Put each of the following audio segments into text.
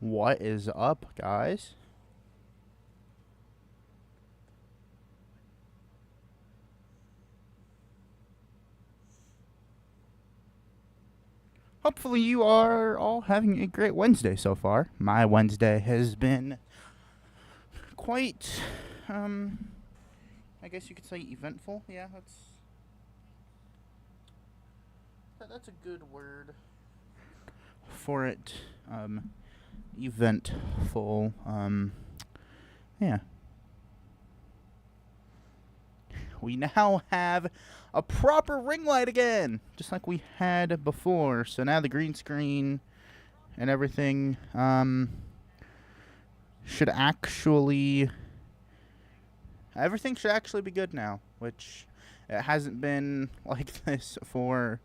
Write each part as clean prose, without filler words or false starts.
What is up, guys? Hopefully you are all having a great Wednesday so far. My Wednesday has been quite, I guess you could say eventful. Yeah, that's a good word for it. Eventful. Yeah. We now have a proper ring light again, just like we had before. So now the green screen and everything should actually, everything should actually be good now, which it hasn't been like this for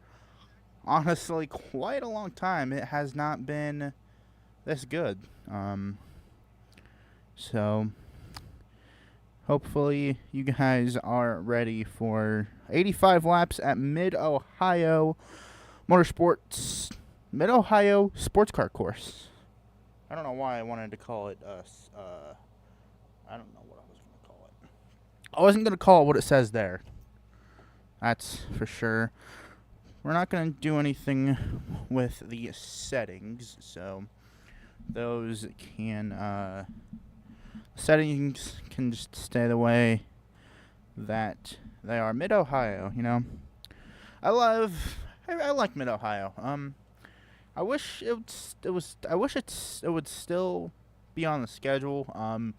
honestly quite a long time. It has not been this good. So hopefully you guys are ready for 85 laps at Mid-Ohio Motorsports, Mid-Ohio Sports Car Course. I don't know why I wanted to call it, I don't know what I was going to call it. I wasn't going to call it what it says there. That's for sure. We're not going to do anything with the settings, so those can, settings can just stay the way that they are. Mid-Ohio, you know. I like Mid-Ohio. I wish it would still be on the schedule.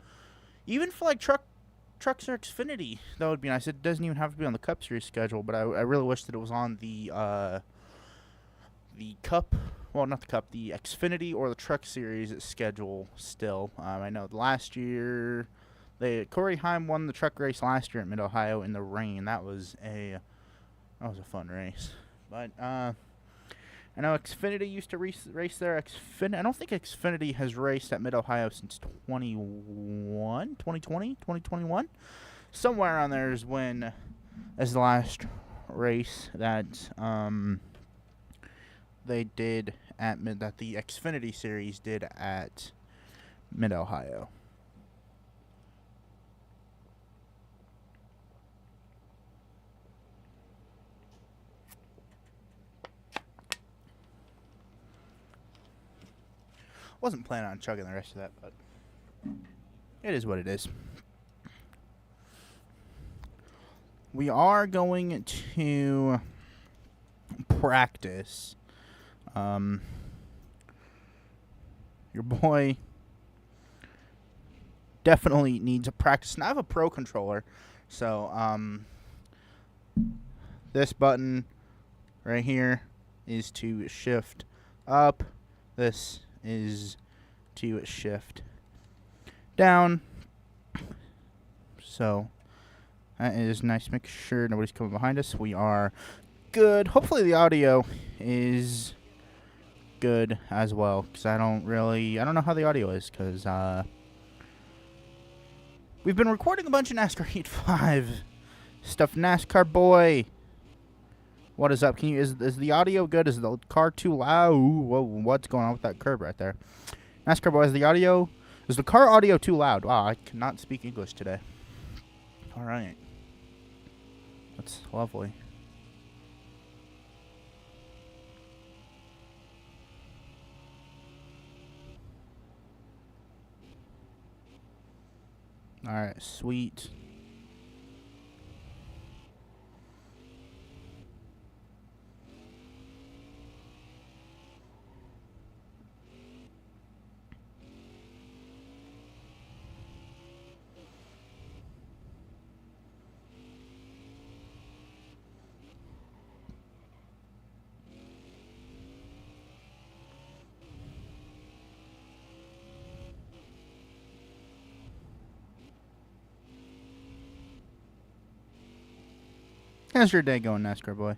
Even for like trucks or Xfinity, that would be nice. It doesn't even have to be on the Cup Series schedule, but I really wish that it was on the Cup. Well, not the Cup, the Xfinity or the Truck Series schedule still. I know last year, Corey Heim won the truck race last year at Mid-Ohio in the rain. That was a fun race. But I know Xfinity used to race there. I don't think Xfinity has raced at Mid-Ohio since 2020, 2021. Somewhere around there is when, as the last race that they did that the Xfinity series did at Mid-Ohio. Wasn't planning on chugging the rest of that, but it is what it is. We are going to practice. Your boy definitely needs a practice. And I have a Pro controller, so this button right here is to shift up. This is to shift down. So that is nice. Make sure nobody's coming behind us. We are good. Hopefully the audio is good as well, because I don't know how the audio is, because we've been recording a bunch of NASCAR Heat 5 stuff. NASCAR boy, what is up? Is the audio good? Is the car too loud? Ooh, whoa, what's going on with that curb right there? NASCAR boy, is the car audio too loud? Wow, I cannot speak English today. All right. That's lovely. All right, sweet. How's your day going, NASCAR boy?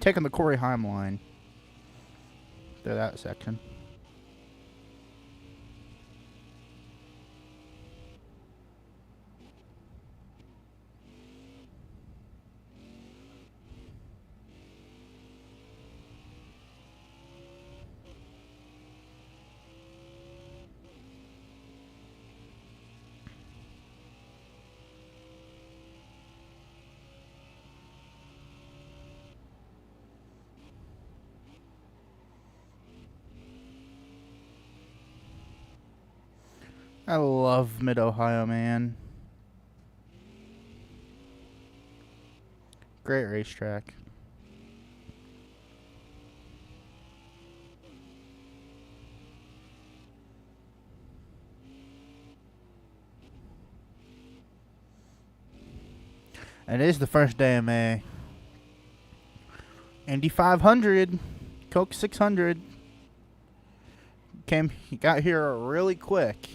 Taking the Corey Heim line through that section. I love Mid-Ohio, man. Great racetrack. It is the first day of May. Indy 500, Coke 600. He got here really quick.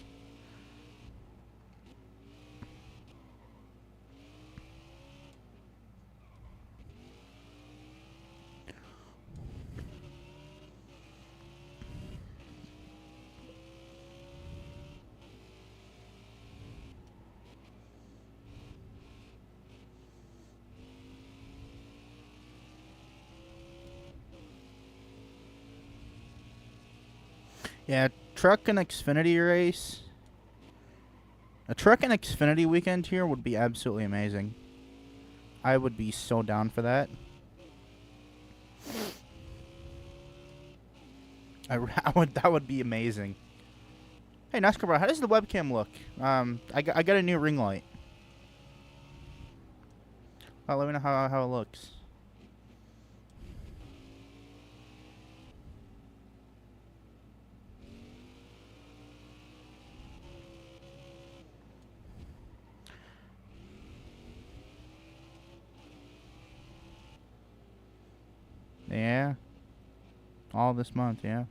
Yeah, truck and Xfinity race. A truck and Xfinity weekend here would be absolutely amazing. I would be so down for that. That would be amazing. Hey, NASCAR bro, how does the webcam look? I got a new ring light. Let me know how it looks. Yeah. All this month, yeah.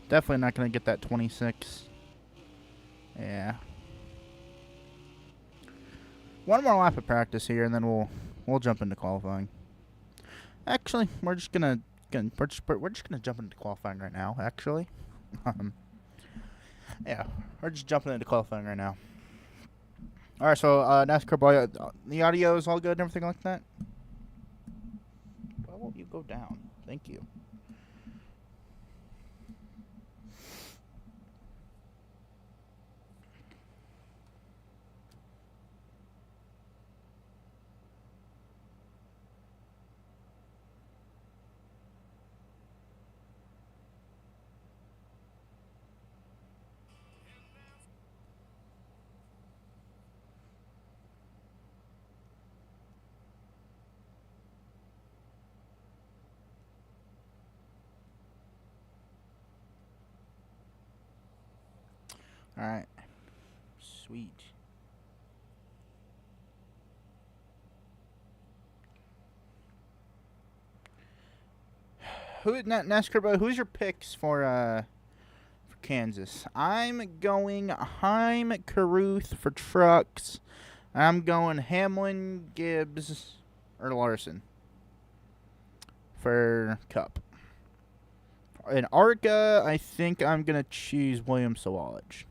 Definitely not going to get that 26. Yeah. One more lap of practice here, and then we'll jump into qualifying. Actually, we're just gonna jump into qualifying right now. Actually, yeah, we're just jumping into qualifying right now. All right, so NASCAR boy, the audio is all good and everything like that. Why won't you go down? Thank you. All right, sweet. NASCAR boy? Who's your picks for Kansas? I'm going Heim Caruth for trucks. I'm going Hamlin, Gibbs, or Larson for Cup. In ARCA, I think I'm going to choose William Sawalich.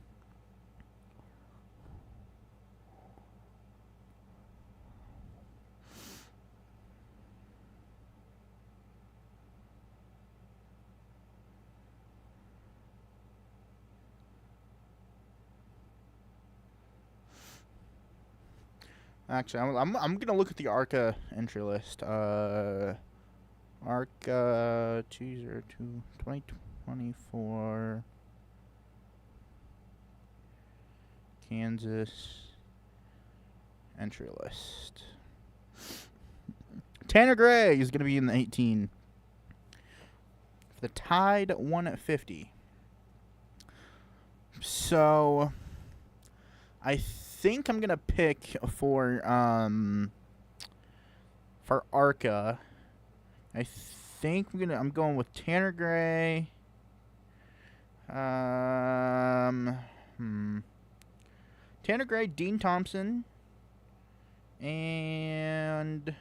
Actually, I'm gonna look at the ARCA entry list. ARCA 2024 Kansas entry list. Tanner Gray is gonna be in the 18. For the Tide 150. So I think I'm gonna pick for ARCA. I think I'm going with Tanner Gray. Tanner Gray, Dean Thompson, and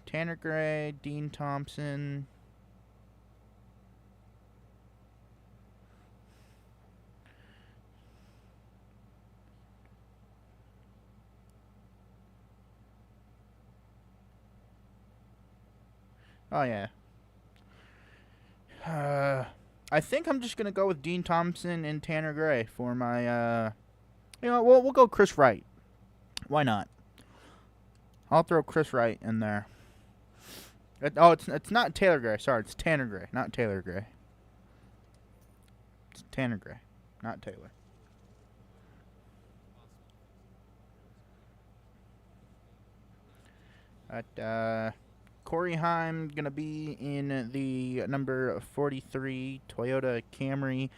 Tanner Gray, Dean Thompson. Oh, yeah. I think I'm just going to go with Dean Thompson and Tanner Gray for my, we'll go Chris Wright. Why not? I'll throw Chris Wright in there. It's not Taylor Gray. Sorry, it's Tanner Gray, not Taylor Gray. It's Tanner Gray, not Taylor. Corey Heim going to be in the number 43 Toyota Camry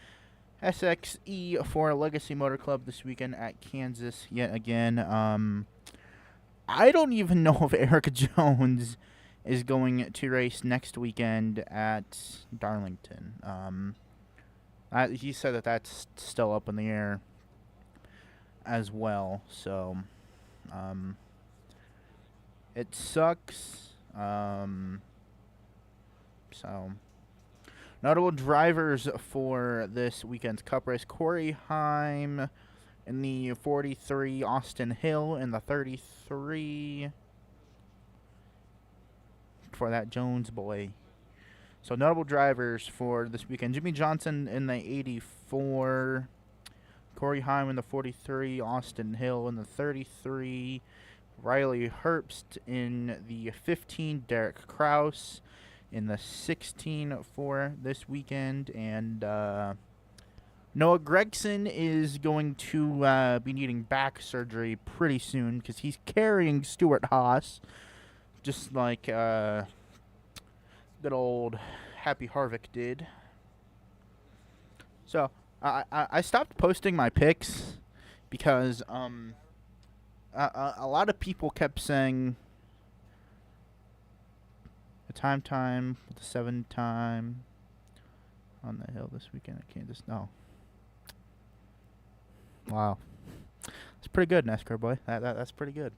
SXE for Legacy Motor Club this weekend at Kansas yet again. I don't even know if Eric Jones is going to race next weekend at Darlington. He said that that's still up in the air as well, so it sucks. So notable drivers for this weekend's Cup race: Corey Heim in the 43, Austin Hill in the 33 for that Jones boy. So notable drivers for this weekend: Jimmy Johnson in the 84, Corey Heim in the 43, Austin Hill in the 33, Riley Herbst in the 15, Derek Kraus in the 16 for this weekend, and Noah Gregson is going to be needing back surgery pretty soon because he's carrying Stuart Haas, just like good old Happy Harvick did. So I stopped posting my picks because a lot of people kept saying the time with the 7 time on the hill this weekend at Kansas. No. Wow. That's pretty good, NASCAR boy. That's pretty good.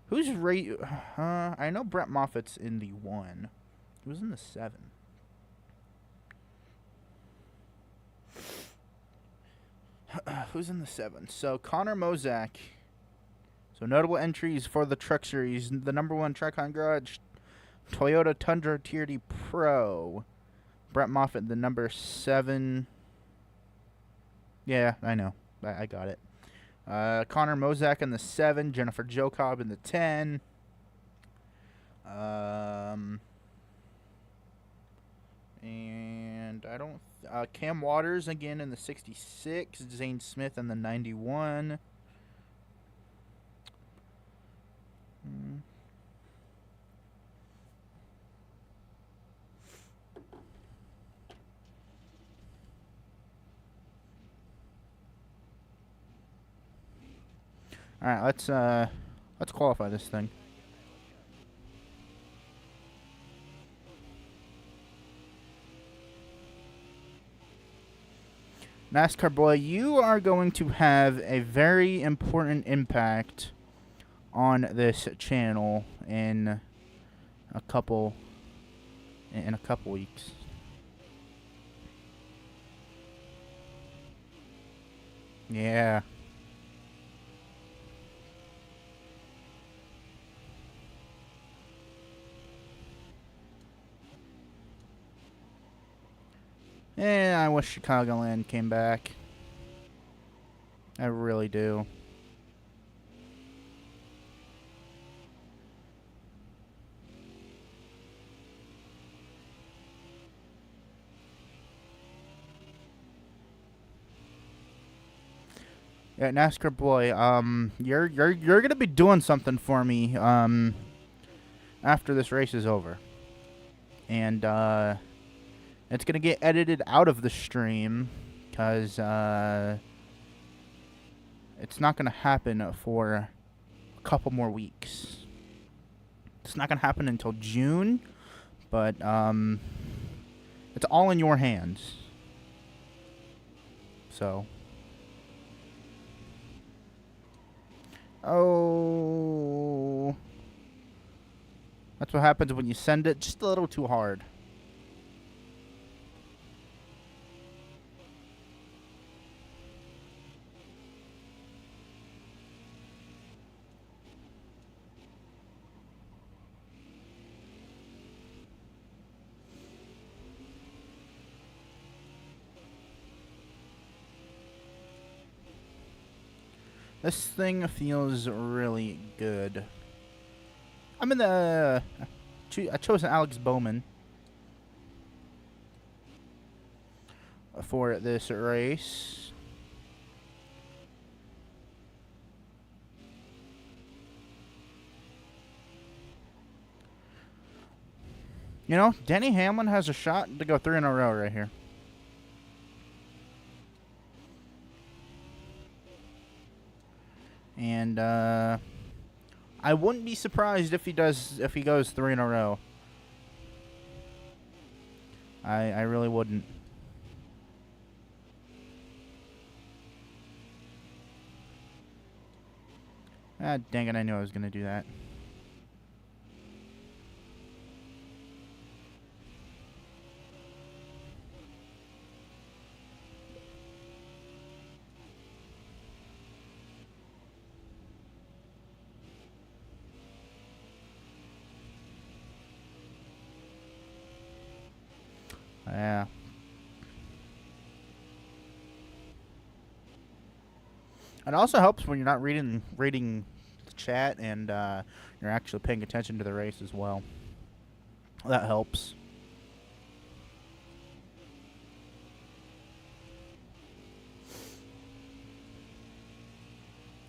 Who's I know Brett Moffitt's in the 1. Who's in the 7? Who's in the 7? So Connor Mozak. So notable entries for the Truck Series: the number 1 Tricon Garage Toyota Tundra TRD Pro. Brett Moffitt, the number 7. Yeah, I know. I got it. Connor Mozak in the 7. Jennifer Jocob in the 10. And I don't... Cam Waters again in the 66. Zane Smith in the 91. All right, let's qualify this thing. NASCAR boy, you are going to have a very important impact on this channel in a couple weeks. Yeah. I wish Chicagoland came back. I really do. Yeah, NASCAR boy, you're gonna be doing something for me after this race is over, and it's gonna get edited out of the stream because it's not gonna happen for a couple more weeks. It's not gonna happen until June, but it's all in your hands. So. Oh. That's what happens when you send it just a little too hard. This thing feels really good. I'm in the... I chose an Alex Bowman for this race. You know, Denny Hamlin has a shot to go 3 in a row right here. And I wouldn't be surprised if he goes 3 in a row. I really wouldn't. Ah, dang it, I knew I was going to do that. Yeah. It also helps when you're not reading the chat and you're actually paying attention to the race as well. That helps.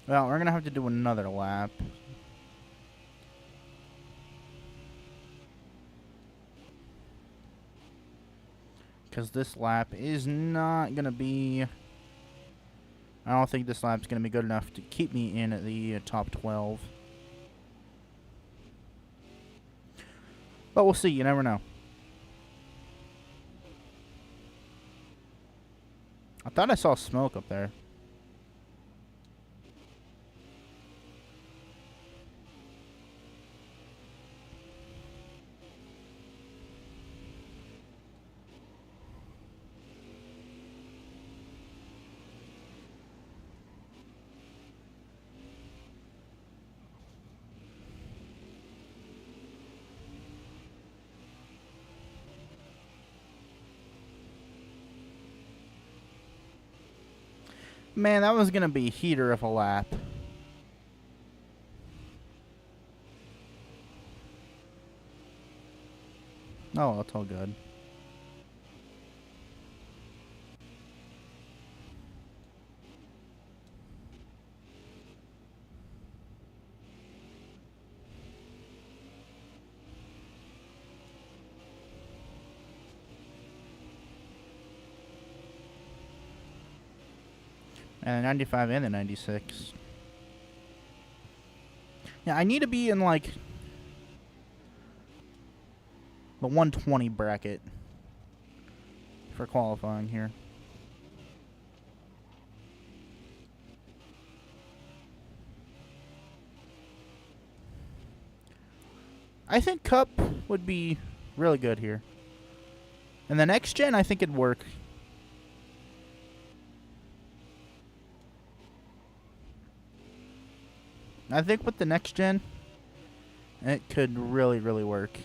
Well, we're going to have to do another lap. Because this lap is not going to be... I don't think this lap's going to be good enough to keep me in the top 12. But we'll see. You never know. I thought I saw smoke up there. Man, that was going to be a heater of a lap. Oh, that's all good. And the 95 and the 96. Yeah, I need to be in, like, the 120 bracket for qualifying here. I think Cup would be really good here. And the next gen, I think it'd work. I think with the next gen, it could really, really work.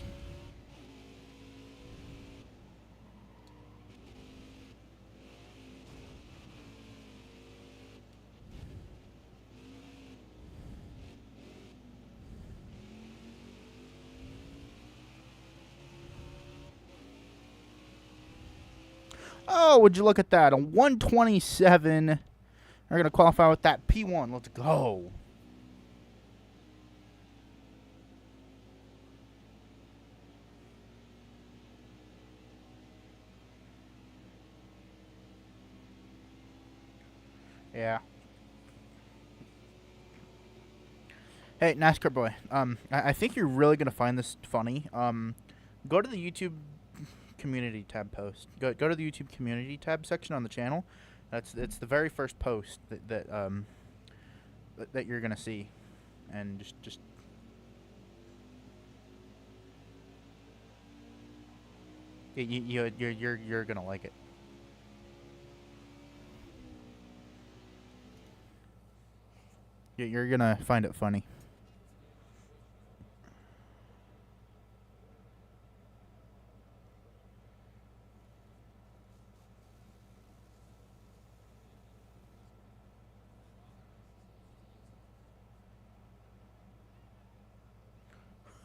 Oh, would you look at that? A 127. We're going to qualify with that P1. Let's go. Yeah. Hey, NASCAR boy. I think you're really gonna find this funny. Go to the YouTube community tab post. Go to the YouTube community tab section on the channel. It's the very first post that you're gonna see, and just. You're gonna like it. You're gonna find it funny.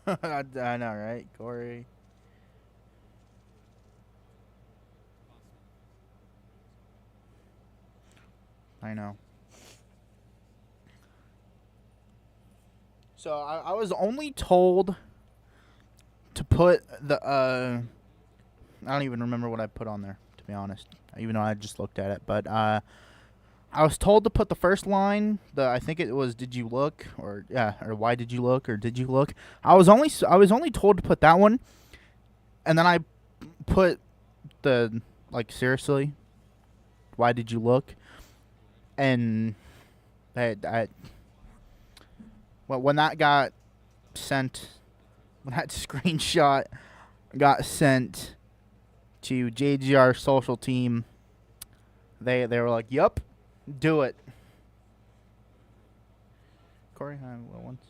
I know, right, Corey? I know. So I was only told to put the I don't even remember what I put on there, to be honest. Even though I just looked at it, but I was told to put the first line. I think it was "Did you look?" or "Why did you look?" or "Did you look?" I was only told to put that one, and then I put the seriously, "Why did you look?" And well, when that got sent, when that screenshot got sent to JGR social team, they were like, "Yup, do it." Corey, once.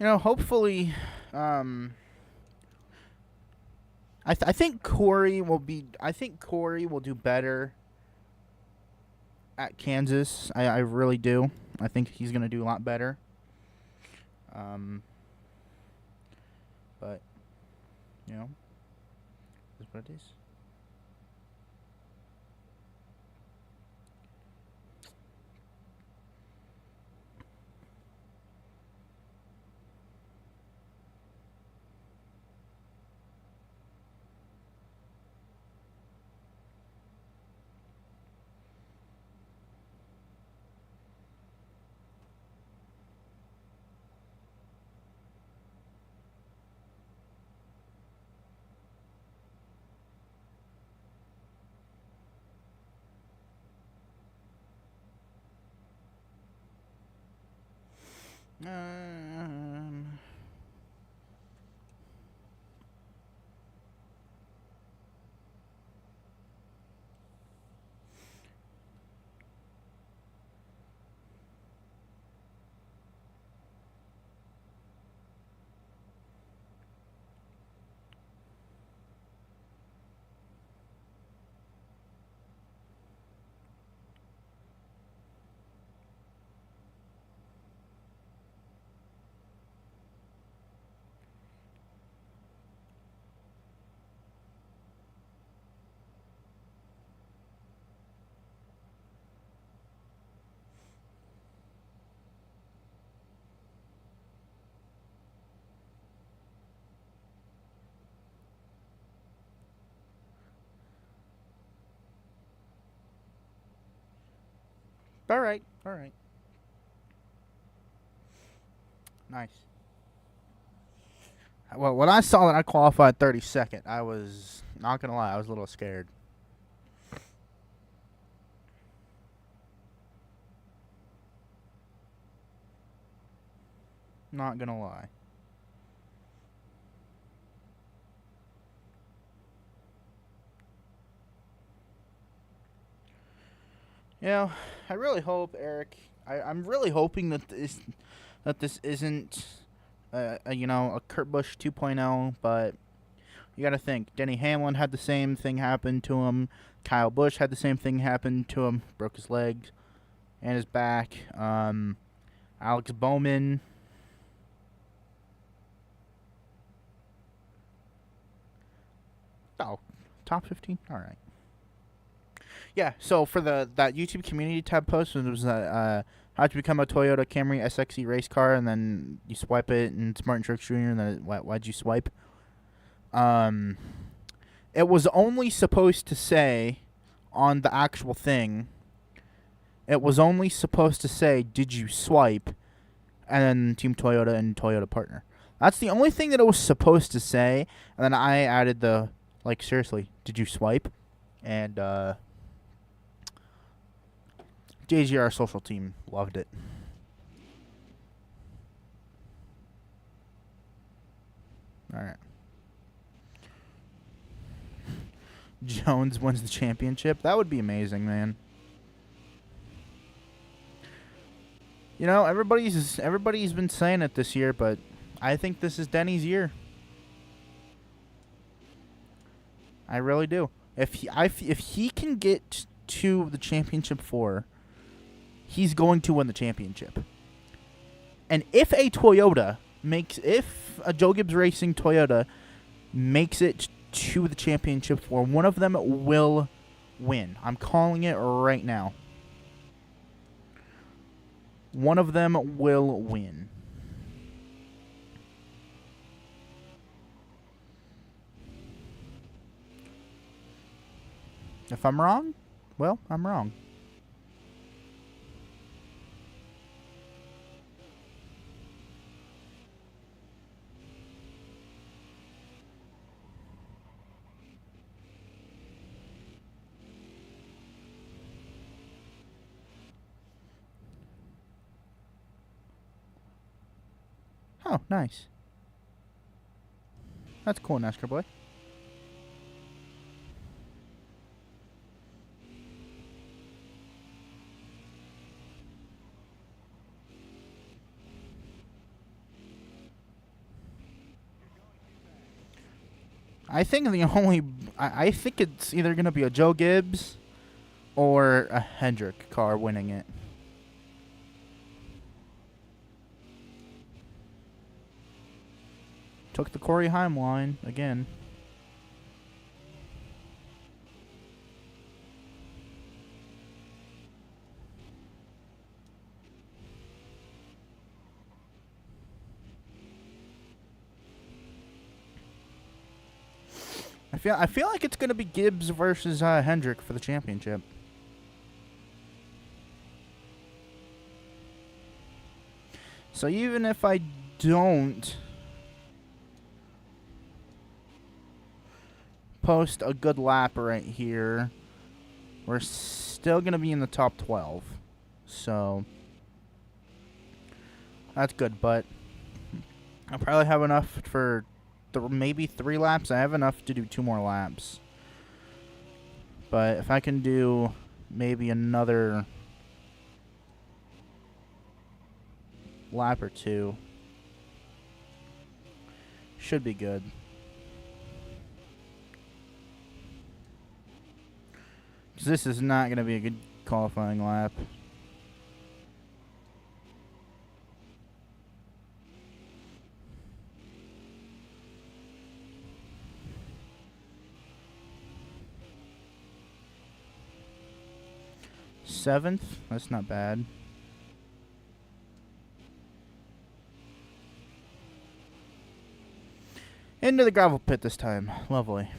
Hopefully, um, I think Corey will be. I think Corey will do better at Kansas. I really do. I think he's gonna do a lot better. Um, but that's what it is. Um, all right, all right, nice. Well, when I saw that I qualified 32nd, I was not gonna lie. I was a little scared. Not gonna lie. I really hope Eric. I'm really hoping that this isn't a Kurt Busch 2.0, but you got to think. Denny Hamlin had the same thing happen to him. Kyle Busch had the same thing happen to him. Broke his leg and his back. Alex Bowman. Oh, top 15. All right. Yeah. So for that YouTube community tab post, it was how to become a Toyota Camry SXE race car, and then you swipe it, and it's Martin Truex Jr. And then why'd you swipe? Um, it was only supposed to say on the actual thing. It was only supposed to say, "Did you swipe?" and then Team Toyota and Toyota partner. That's the only thing that it was supposed to say. And then I added seriously, did you swipe? And JGR social team loved it. All right. Jones wins the championship. That would be amazing, man. You know, everybody's been saying it this year, but I think this is Denny's year. I really do. If he can get to the championship 4, he's going to win the championship. And if a Joe Gibbs Racing Toyota makes it to the championship 4, one of them will win. I'm calling it right now. One of them will win. If I'm wrong, well, I'm wrong. Oh, nice. That's cool, NASCAR boy. I think I think it's either going to be a Joe Gibbs or a Hendrick car winning it. Took the Corey Heim line again. I feel like it's gonna be Gibbs versus Hendrick for the championship. So even if I don't post a good lap right here, we're still gonna be in the top 12. So that's good, but I probably have enough for maybe 3 laps. I have enough to do 2 more laps. But if I can do maybe another lap or 2, should be good. Because this is not going to be a good qualifying lap. Seventh? That's not bad. Into the gravel pit this time. Lovely.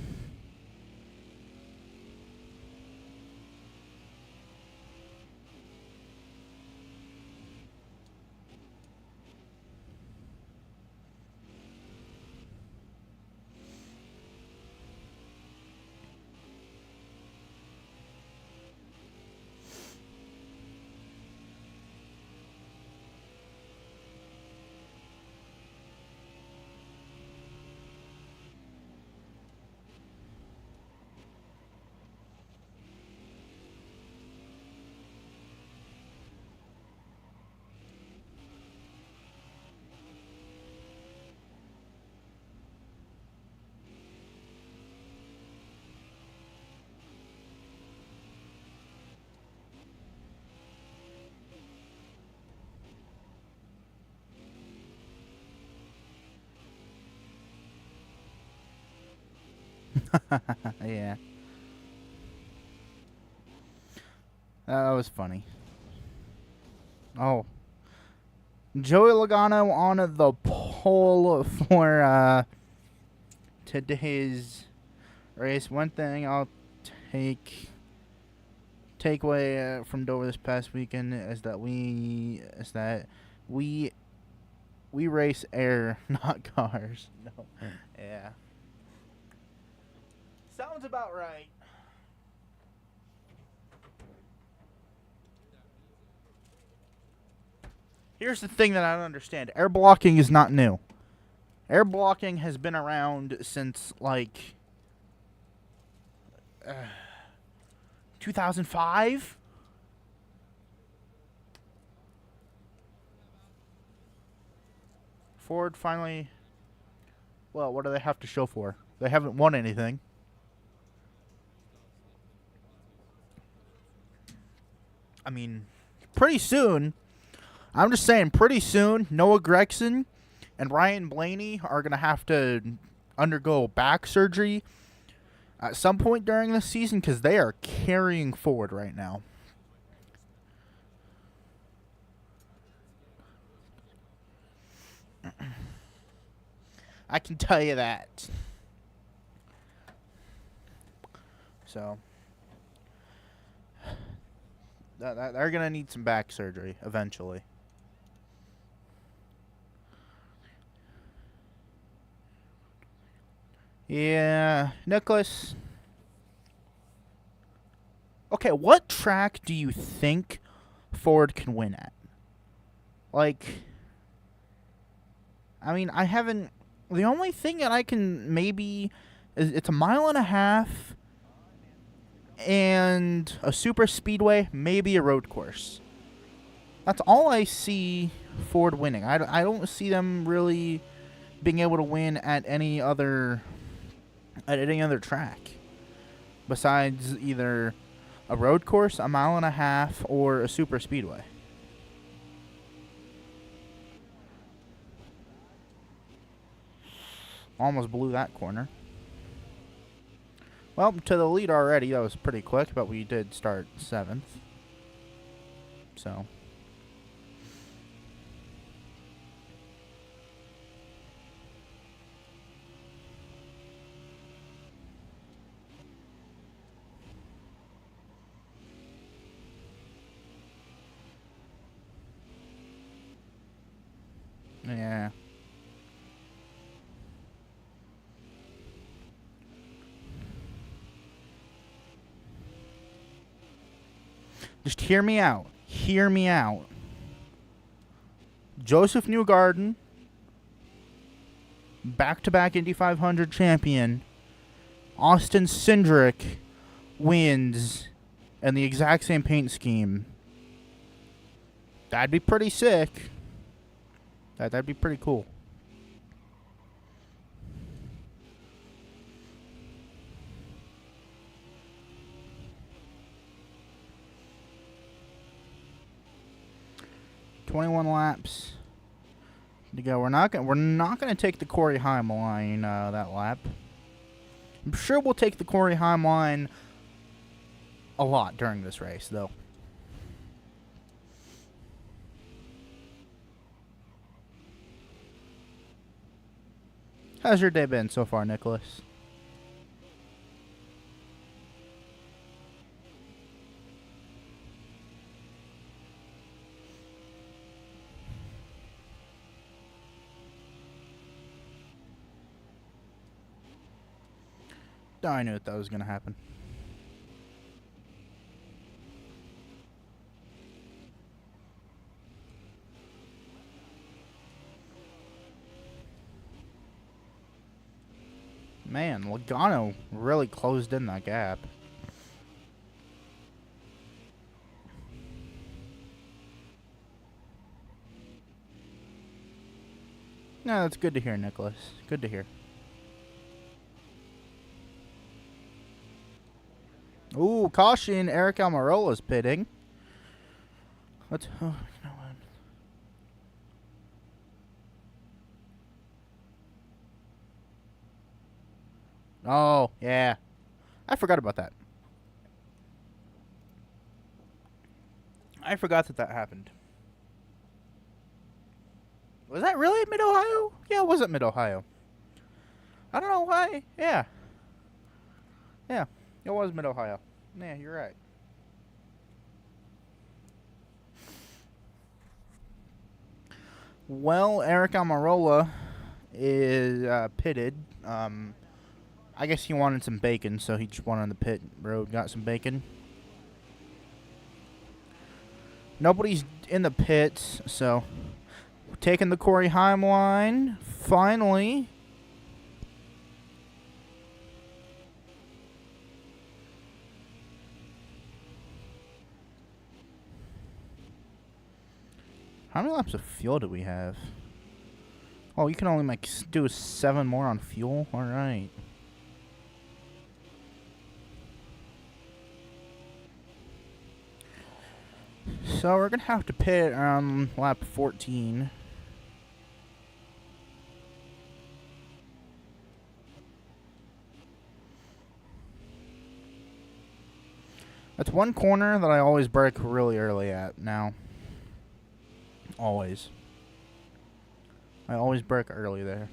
Yeah. That was funny. Oh. Joey Logano on the pole for today's race. One thing I'll take away from Dover this past weekend is that we race air, not cars. No. Yeah. Sounds about right. Here's the thing that I don't understand. Air blocking is not new. Air blocking has been around since, like, 2005? Ford finally... Well, what do they have to show for? They haven't won anything. I mean, pretty soon... I'm just saying, pretty soon, Noah Gragson and Ryan Blaney are going to have to undergo back surgery at some point during the season because they are carrying Ford right now. I can tell you that. So, they're going to need some back surgery eventually. Yeah, Nicholas. Okay, what track do you think Ford can win at? Like, I mean, I haven't... The only thing that I can maybe... It's a 1.5 miles and a super speedway, maybe a road course. That's all I see Ford winning. I don't see them really being able to win at any other track besides either a road course, a 1.5 miles, or a super speedway. Almost blew that corner. Well, to the lead already. That was pretty quick, but we did start 7th. So. Yeah. Just hear me out. Hear me out. Joseph Newgarden, back-to-back Indy 500 champion, Austin Cindric wins in the exact same paint scheme. That'd be pretty sick. That'd be pretty cool. .21 laps to go. We're not gonna take the Corey Heim line that lap. I'm sure we'll take the Corey Heim line a lot during this race, though. How's your day been so far, Nicholas? Oh, I knew that was going to happen. Man, Logano really closed in that gap. No, that's good to hear, Nicholas. Good to hear. Ooh, caution. Eric Almirola's pitting. Let's... Oh, you know what? Oh, yeah. I forgot about that. I forgot that happened. Was that really Mid-Ohio? Yeah, it was at Mid-Ohio. I don't know why. Yeah. Yeah, it was Mid-Ohio. Yeah, you're right. Well, Eric Almirola is pitted. I guess he wanted some bacon, so he just went on the pit road, got some bacon. Nobody's in the pits, so taking the Corey Heim line. Finally. How many laps of fuel do we have? Oh, you can only do 7 more on fuel? Alright. So we're going to have to pit on lap 14. That's one corner that I always brake really early at now. Always. I always brake early there.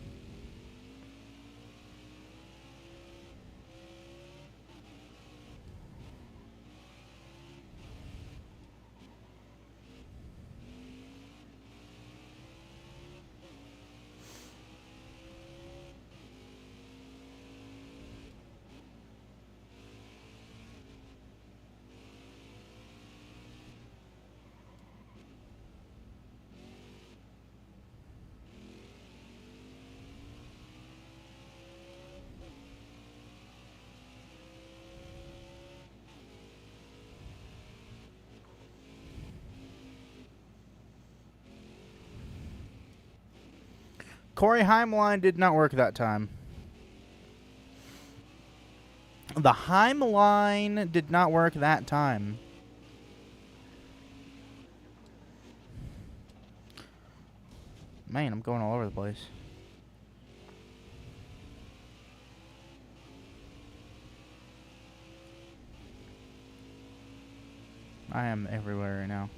Corey Heim line did not work that time. The Heim line did not work that time. Man, I'm going all over the place. I am everywhere right now.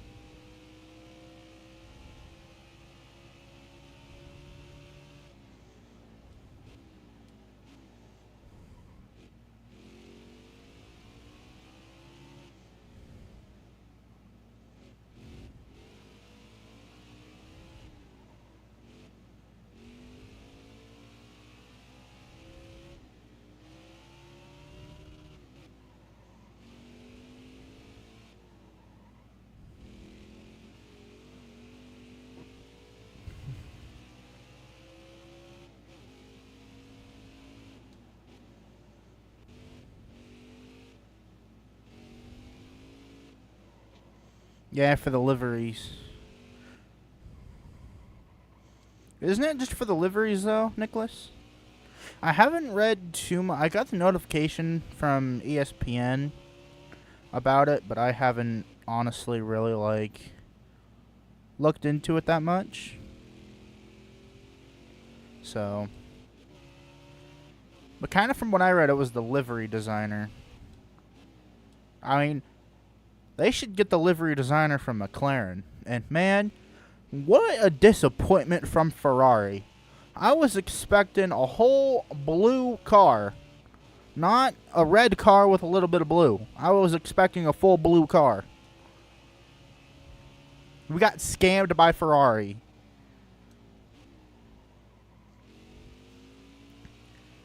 Yeah, for the liveries. Isn't it just for the liveries, though, Nicholas? I haven't read too much. I got the notification from ESPN about it, but I haven't honestly really, looked into it that much. So. But kind of from what I read, it was the livery designer. I mean, they should get the livery designer from McLaren. And, man, what a disappointment from Ferrari. I was expecting a whole blue car. Not a red car with a little bit of blue. I was expecting a full blue car. We got scammed by Ferrari.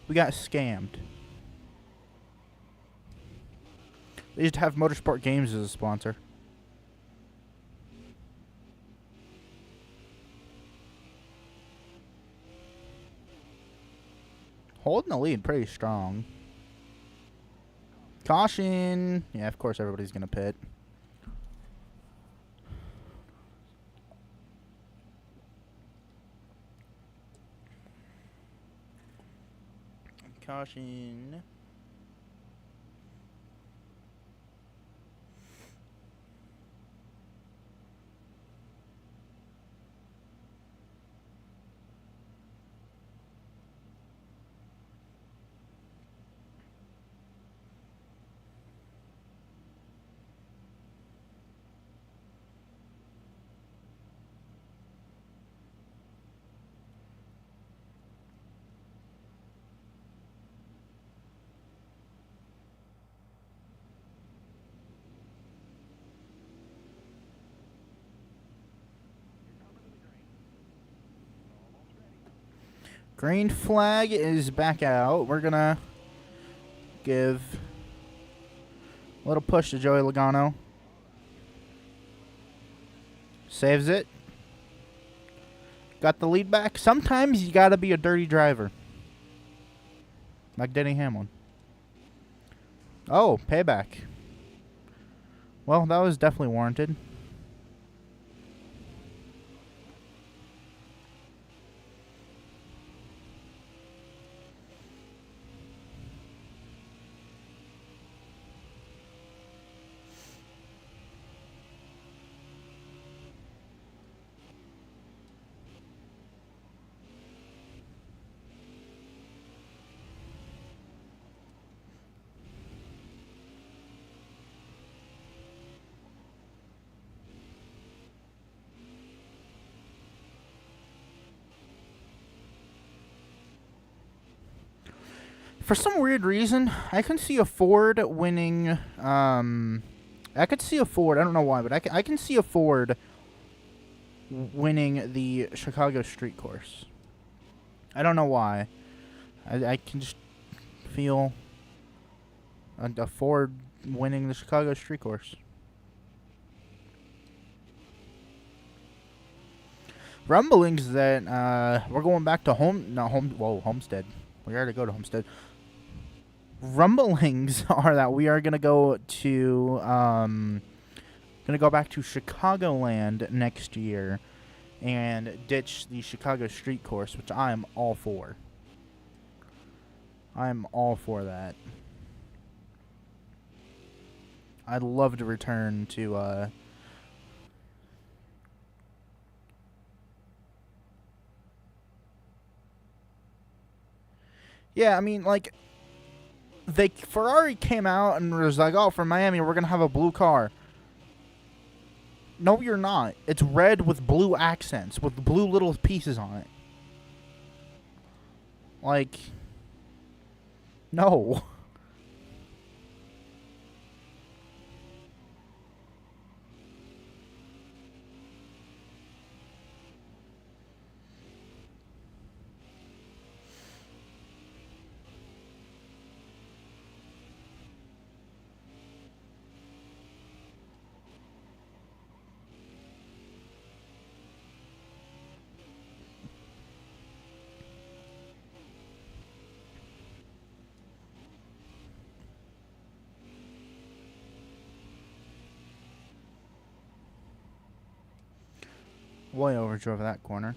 We got scammed. They used to have Motorsport Games as a sponsor. Holding the lead pretty strong. Caution. Yeah, of course everybody's going to pit. Caution. Green flag is back out. We're going to give a little push to Joey Logano. Saves it. Got the lead back. Sometimes you gotta be a dirty driver. Like Denny Hamlin. Oh, payback. Well, that was definitely warranted. For some weird reason, I can see a Ford winning. I could see a Ford. I don't know why, but I can see a Ford winning the Chicago Street Course. I don't know why. I can just feel a Ford winning the Chicago Street Course. Rumblings that we're going back to Homestead. We already go to Homestead. Rumblings are that we are gonna go to back to Chicagoland next year and ditch the Chicago Street Course, which I am all for. I am all for that. I'd love to return to yeah, I mean, like, Ferrari came out and was like, "Oh, for Miami, we're gonna have a blue car." No, you're not. It's red with blue accents, with blue little pieces on it. Like, no. Way overdrove that corner.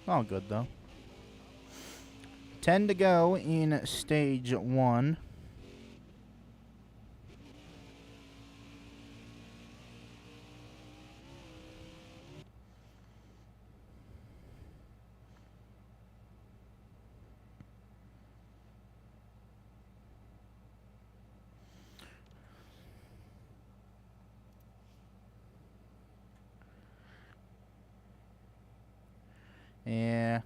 All good, though. 10 to go in stage 1. Yeah.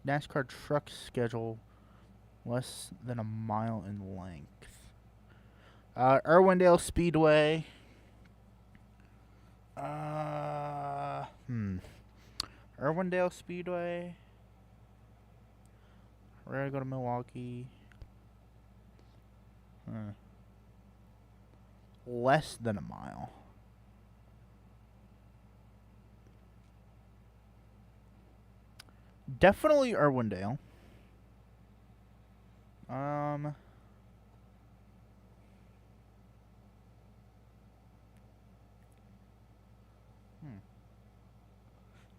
NASCAR truck schedule less than a mile in length. Irwindale Speedway. Irwindale Speedway. We're gonna go to Milwaukee. Less than a mile. Definitely Irwindale. I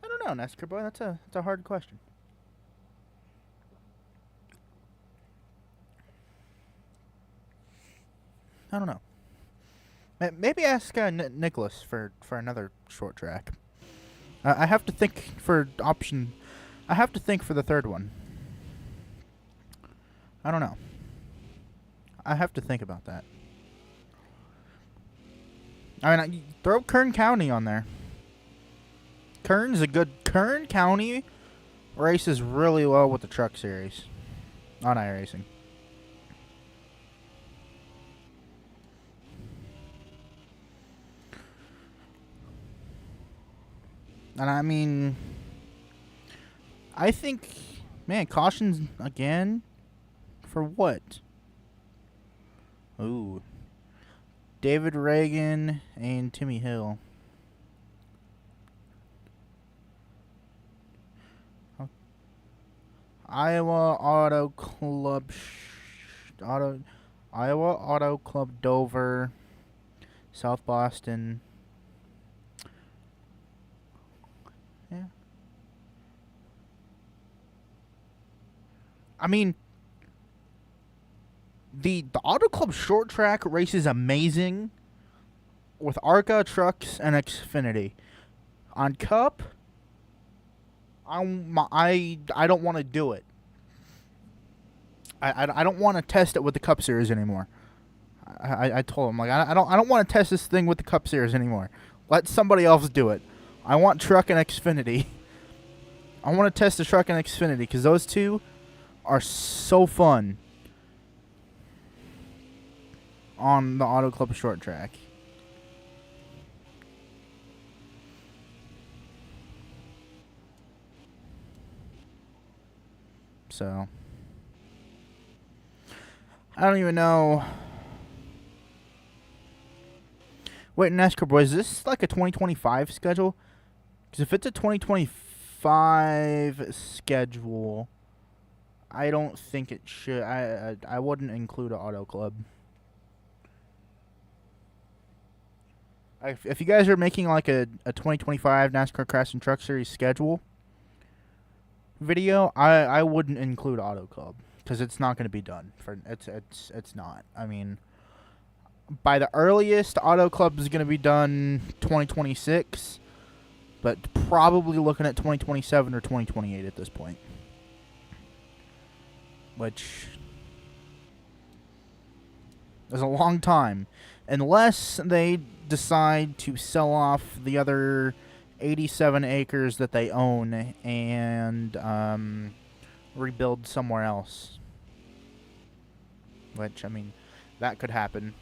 don't know, NASCAR boy. That's a hard question. I don't know. Maybe ask Nicholas for another short track. I have to think for option. I have to think for the third one. I don't know. I have to think about that. I mean, throw Kern County on there. Kern County races really well with the truck series on iRacing. And I mean, I think, man, cautions again. For what? Ooh. David Reagan and Timmy Hill. Iowa Auto Club Iowa Auto Club Dover, South Boston. Yeah. I mean, the Auto Club short track race is amazing with ARCA trucks and Xfinity. On Cup, I don't want to do it. I don't want to test it with the Cup Series anymore. I told him, like, I don't want to test this thing with the Cup Series anymore. Let somebody else do it. I want truck and Xfinity. I want to test the truck and Xfinity because those two are so fun on the Auto Club short track. So I don't even know. Wait, NASCAR boys, is this like a 2025 schedule? Because if it's a 2025 schedule, I don't think it should. I wouldn't include an Auto Club. If you guys are making like a 2025 NASCAR Crash and Truck Series schedule video, I wouldn't include Auto Club because it's not going to be done. It's not. I mean, by the earliest, Auto Club is going to be done 2026, but probably looking at 2027 or 2028 at this point. Which is a long time. Unless they decide to sell off the other 87 acres that they own and rebuild somewhere else. Which, I mean, that could happen.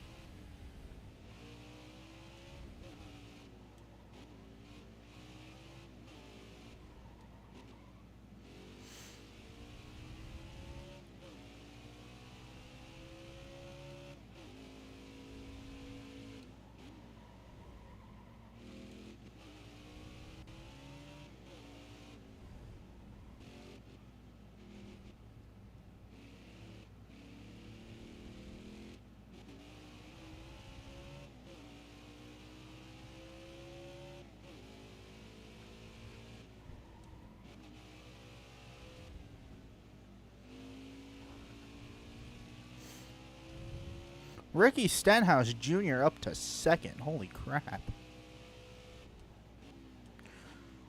Ricky Stenhouse Jr. up to second. Holy crap.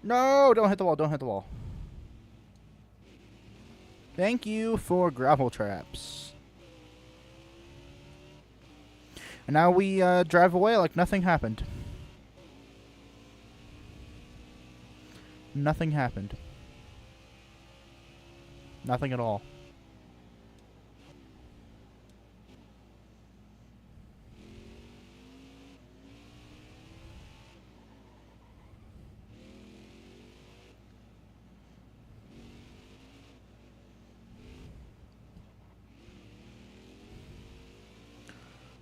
No, don't hit the wall. Don't hit the wall. Thank you for gravel traps. And now we drive away like nothing happened. Nothing happened. Nothing at all.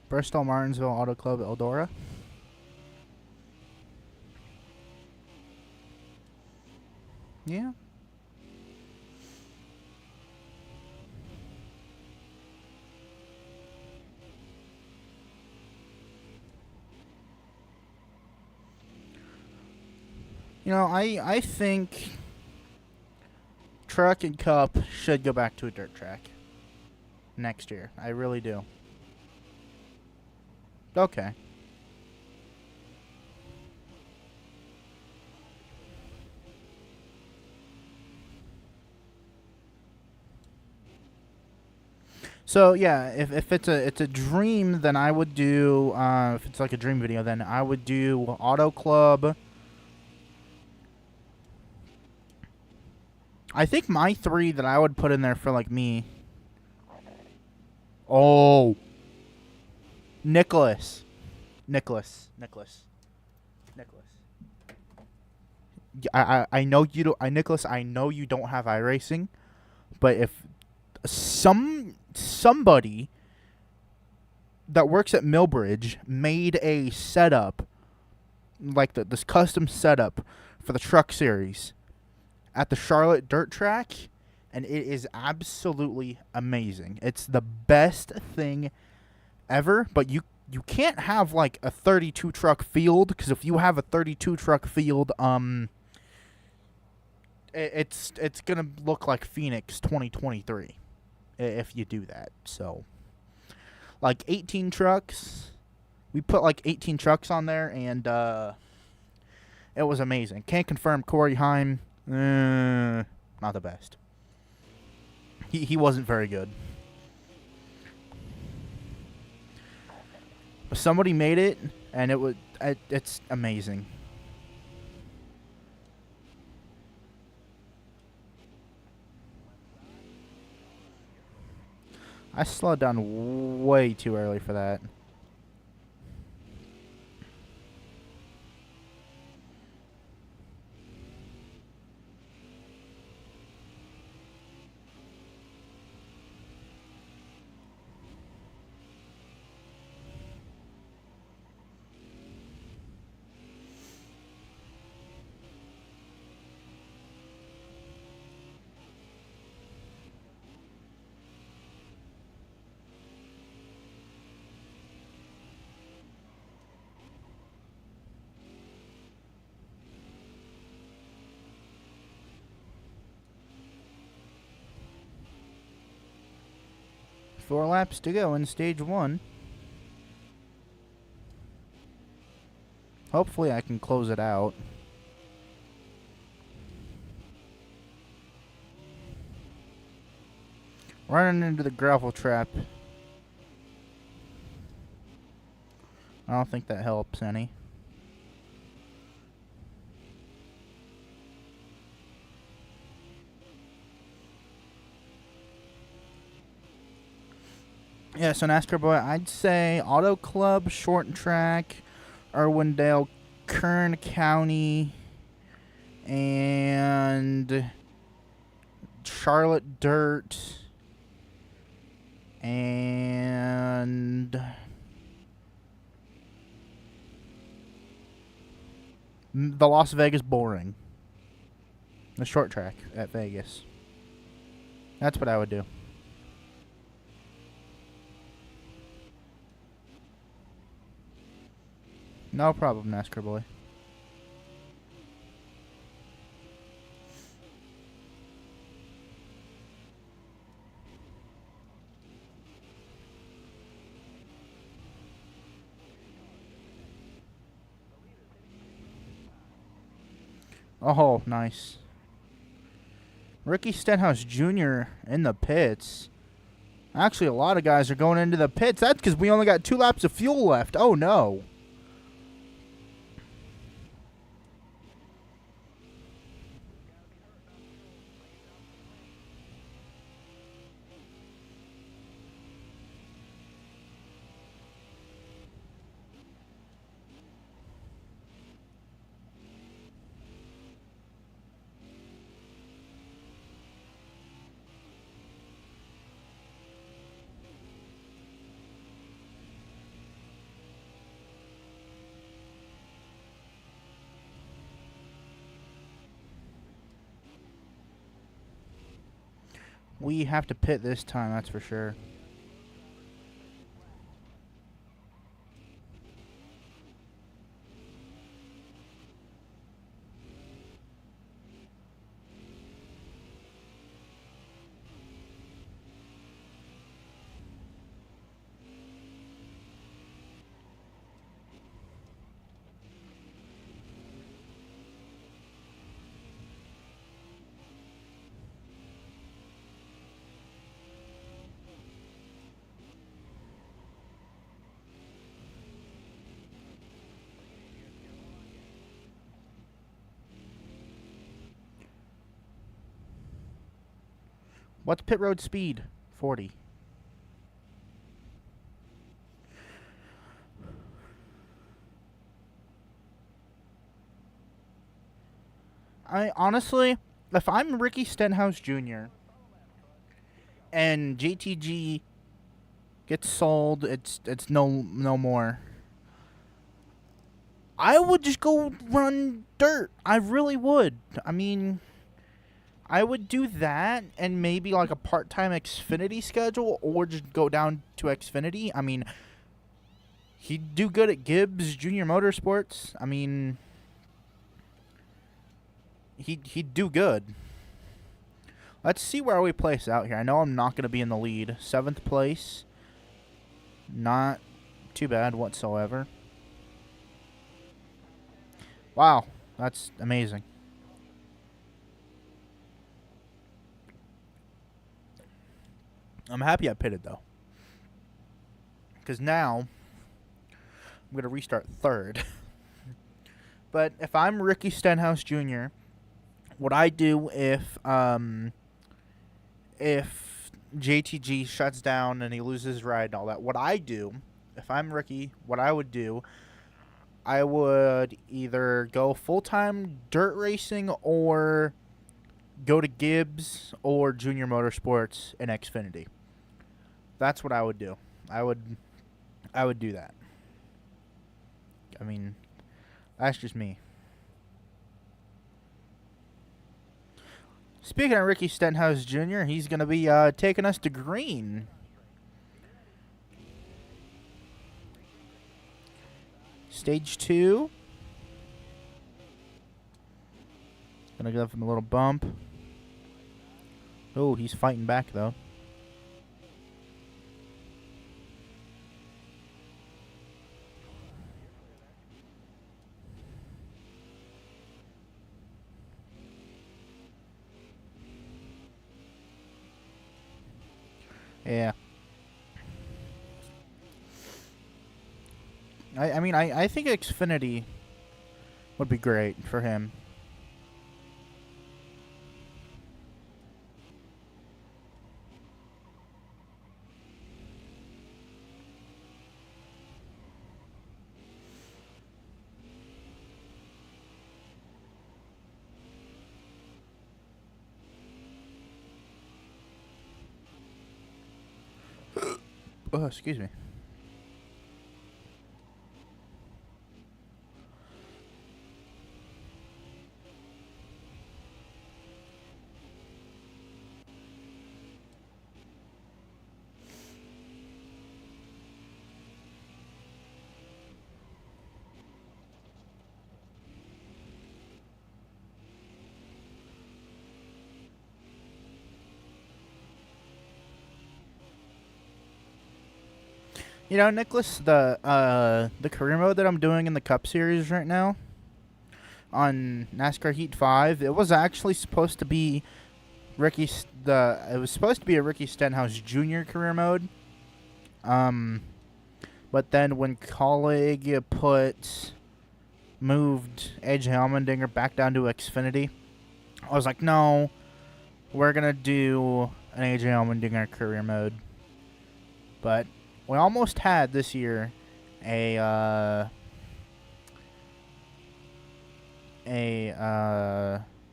Bristol Martinsville Auto Club Eldora. Yeah. You know, I think Truck and Cup should go back to a dirt track next year. I really do. Okay. So yeah, if it's a dream, then I would do. If it's like a dream video, then I would do Auto Club. I think my three that I would put in there for like me. Oh. Nicholas. I know you don't. Nicholas, I know you don't have iRacing, but if some somebody that works at Millbridge made a setup, like this custom setup for the truck series at the Charlotte dirt track, and it is absolutely amazing. It's the best thing ever, but you can't have like a 32 truck field, because if you have a 32 truck field, it's gonna look like Phoenix 2023 if you do that. So like 18 trucks, we put like 18 trucks on there, and it was amazing. Can't confirm Corey Heim, not the best. He wasn't very good. But somebody made it, and it's amazing. I slowed down way too early for that. Four laps to go in stage 1. Hopefully I can close it out. Running into the gravel trap. I don't think that helps any. Yeah, so NASCAR boy, I'd say Auto Club, Short Track, Irwindale, Kern County, and Charlotte Dirt, and the Las Vegas Boring. The short track at Vegas. That's what I would do. No problem, NASCAR boy. Oh, nice. Ricky Stenhouse Jr. in the pits. Actually, a lot of guys are going into the pits. That's because we only got 2 laps of fuel left. Oh, no. We have to pit this time, that's for sure. What's pit road speed? 40. Honestly, if I'm Ricky Stenhouse Jr. and JTG gets sold. It's no more. I would just go run dirt. I really would. I mean, I would do that and maybe like a part-time Xfinity schedule, or just go down to Xfinity. I mean, he'd do good at Gibbs Junior Motorsports. I mean, he'd do good. Let's see where we place out here. I know I'm not going to be in the lead. 7th place. Not too bad whatsoever. Wow, that's amazing. I'm happy I pitted, though. Because now, I'm going to restart 3rd. But if I'm Ricky Stenhouse Jr., what I do if JTG shuts down and he loses his ride and all that, what I do, if I'm Ricky, what I would do, I would either go full-time dirt racing or go to Gibbs or Junior Motorsports in Xfinity. That's what I would do. I would do that. I mean, that's just me. Speaking of Ricky Stenhouse Jr., he's going to be taking us to green. Stage 2. Gonna give him a little bump. Oh, he's fighting back, though. Yeah. I mean, I think Xfinity would be great for him. Oh, excuse me. You know, Nicholas, the career mode that I'm doing in the Cup Series right now on NASCAR Heat 5, it was actually supposed to be it was supposed to be a Ricky Stenhouse Jr. career mode. But then when colleague moved AJ Allmendinger back down to Xfinity, I was like, no, we're gonna do an AJ Allmendinger career mode. But we almost had this year a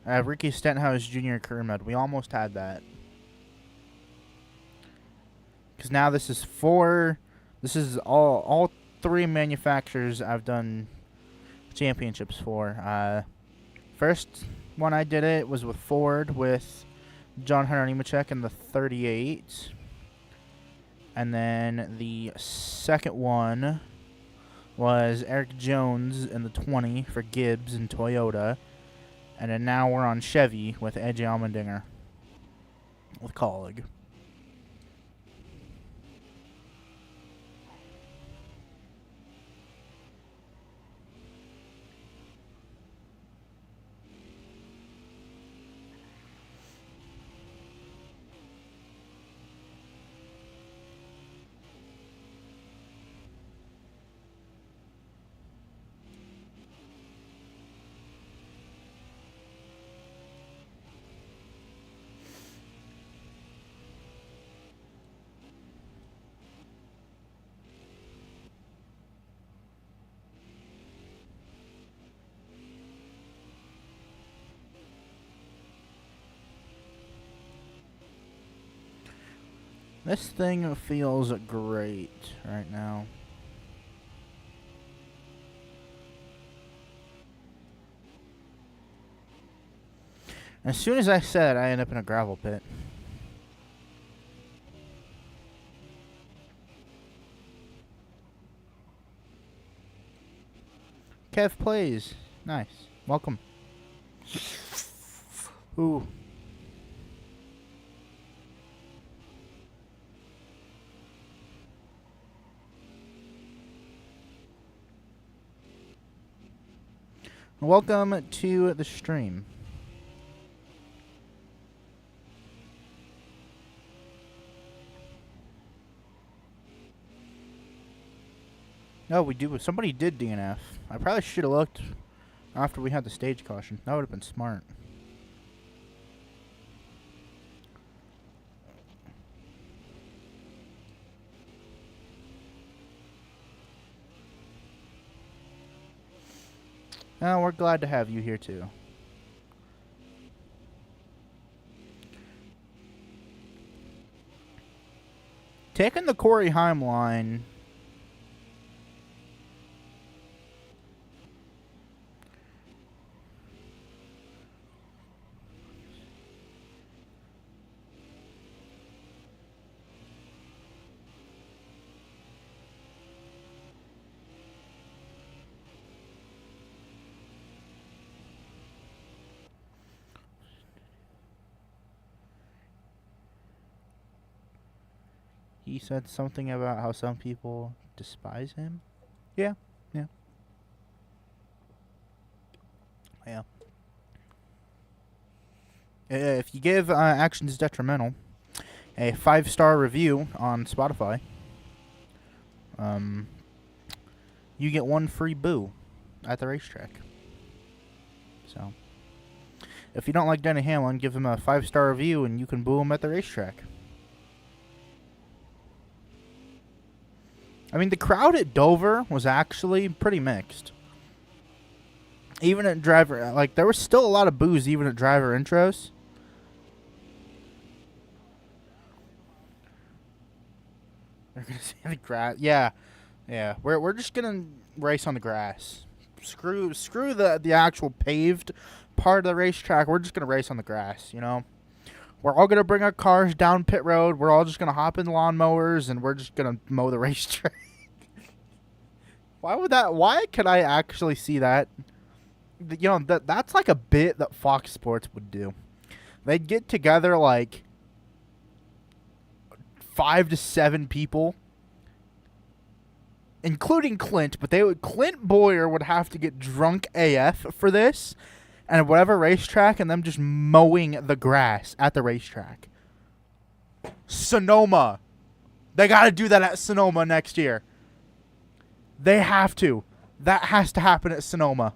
Ricky Stenhouse Jr. career mode. We almost had that. Because now this is all 3 manufacturers I've done championships for. First one I did it was with Ford with John Hunter Nemechek in the 38. And then the second one was Eric Jones in the 20 for Gibbs and Toyota. And then now we're on Chevy with AJ Allmendinger with Colleague. This thing feels great right now. As soon as I said, I end up in a gravel pit. Kev plays. Nice. Welcome. Ooh. Welcome to the stream. No, we do. Somebody did DNF. I probably should have looked after we had the stage caution. That would have been smart. Oh, we're glad to have you here too. Taking the Corey Heim line. He said something about how some people despise him. Yeah, yeah. Yeah. If you give Actions Detrimental a 5-star review on Spotify, you get 1 free boo at the racetrack. So, if you don't like Denny Hamlin, give him a 5-star review and you can boo him at the racetrack. I mean, the crowd at Dover was actually pretty mixed. Even at driver, like, there was still a lot of boos even at driver intros. They're gonna see the grass. Yeah, yeah. We're just gonna race on the grass. Screw the actual paved part of the racetrack. We're just gonna race on the grass. You know, we're all gonna bring our cars down pit road. We're all just gonna hop in lawnmowers and we're just gonna mow the racetrack. Why would that? Why could I actually see that? You know, that's like a bit that Fox Sports would do. They'd get together like 5 to 7 people, including Clint, but Clint Boyer would have to get drunk AF for this, and whatever racetrack, and them just mowing the grass at the racetrack. Sonoma. They got to do that at Sonoma next year. They have to. That has to happen at Sonoma.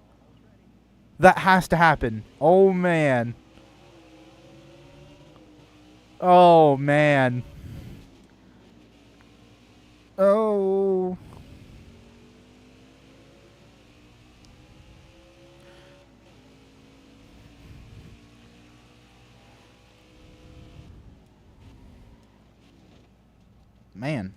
That has to happen. Oh, man. Oh, man. Oh. Man.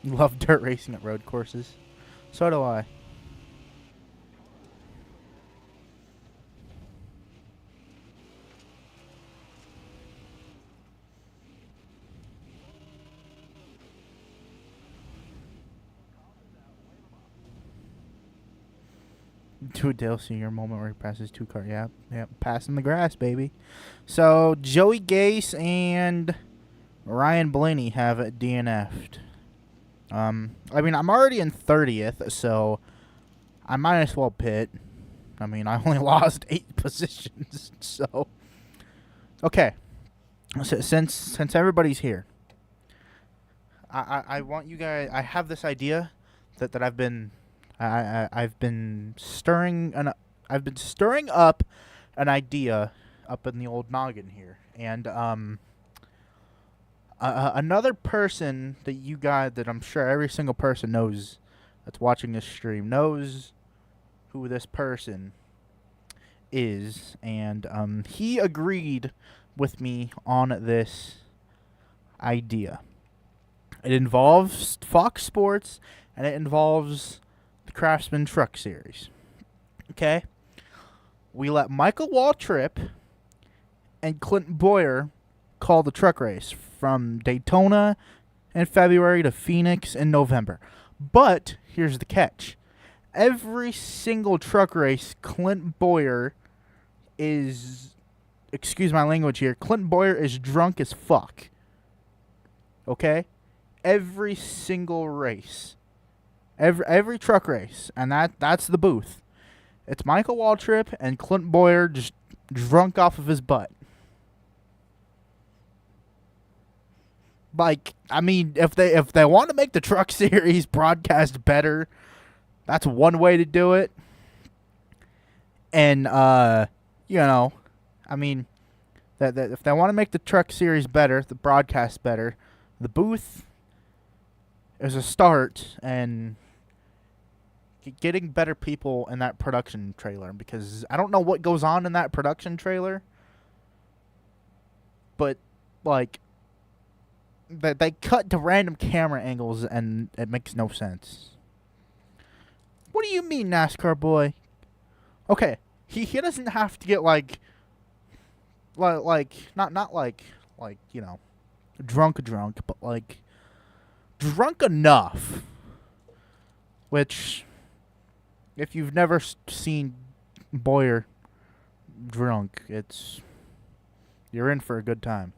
Love dirt racing at road courses. So do I. To a Dale Senior moment where he passes 2 cars. Yep, passing the grass, baby. So Joey Gase and Ryan Blaney have DNF'd. I mean, I'm already in 30th, so I might as well pit. I mean, I only lost 8 positions, so okay. So since everybody's here, I want you guys. I have this idea that I've been stirring up an idea up in the old noggin here, and Another person that you got, that I'm sure every single person knows that's watching this stream knows who this person is, and he agreed with me on this idea. It involves Fox Sports, and it involves the Craftsman Truck Series. Okay? We let Michael Waltrip and Clint Boyer call the truck race from Daytona in February to Phoenix in November. But here's the catch. Every single truck race, Clint Boyer is, excuse my language here, Clint Boyer is drunk as fuck. Okay? Every single race. Every truck race. And that's the booth. It's Michael Waltrip and Clint Boyer just drunk off of his butt. Like, I mean, if they want to make the truck series broadcast better, that's one way to do it. And you know, I mean, that if they want to make the truck series better, the broadcast better, the booth is a start, and getting better people in that production trailer, because I don't know what goes on in that production trailer, but like they cut to random camera angles and it makes no sense. What do you mean, NASCAR boy? Okay, he doesn't have to get like not like you know, drunk, but like drunk enough, which, if you've never seen Boyer drunk, you're in for a good time.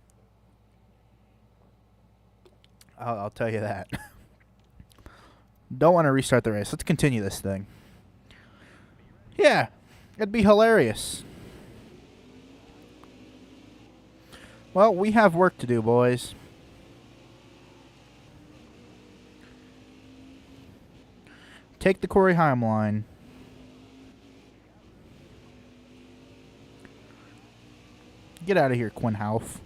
I'll tell you that. Don't want to restart the race. Let's continue this thing. Yeah, it'd be hilarious. Well, we have work to do, boys. Take the Corey Haim line. Get out of here, Quinn Houff.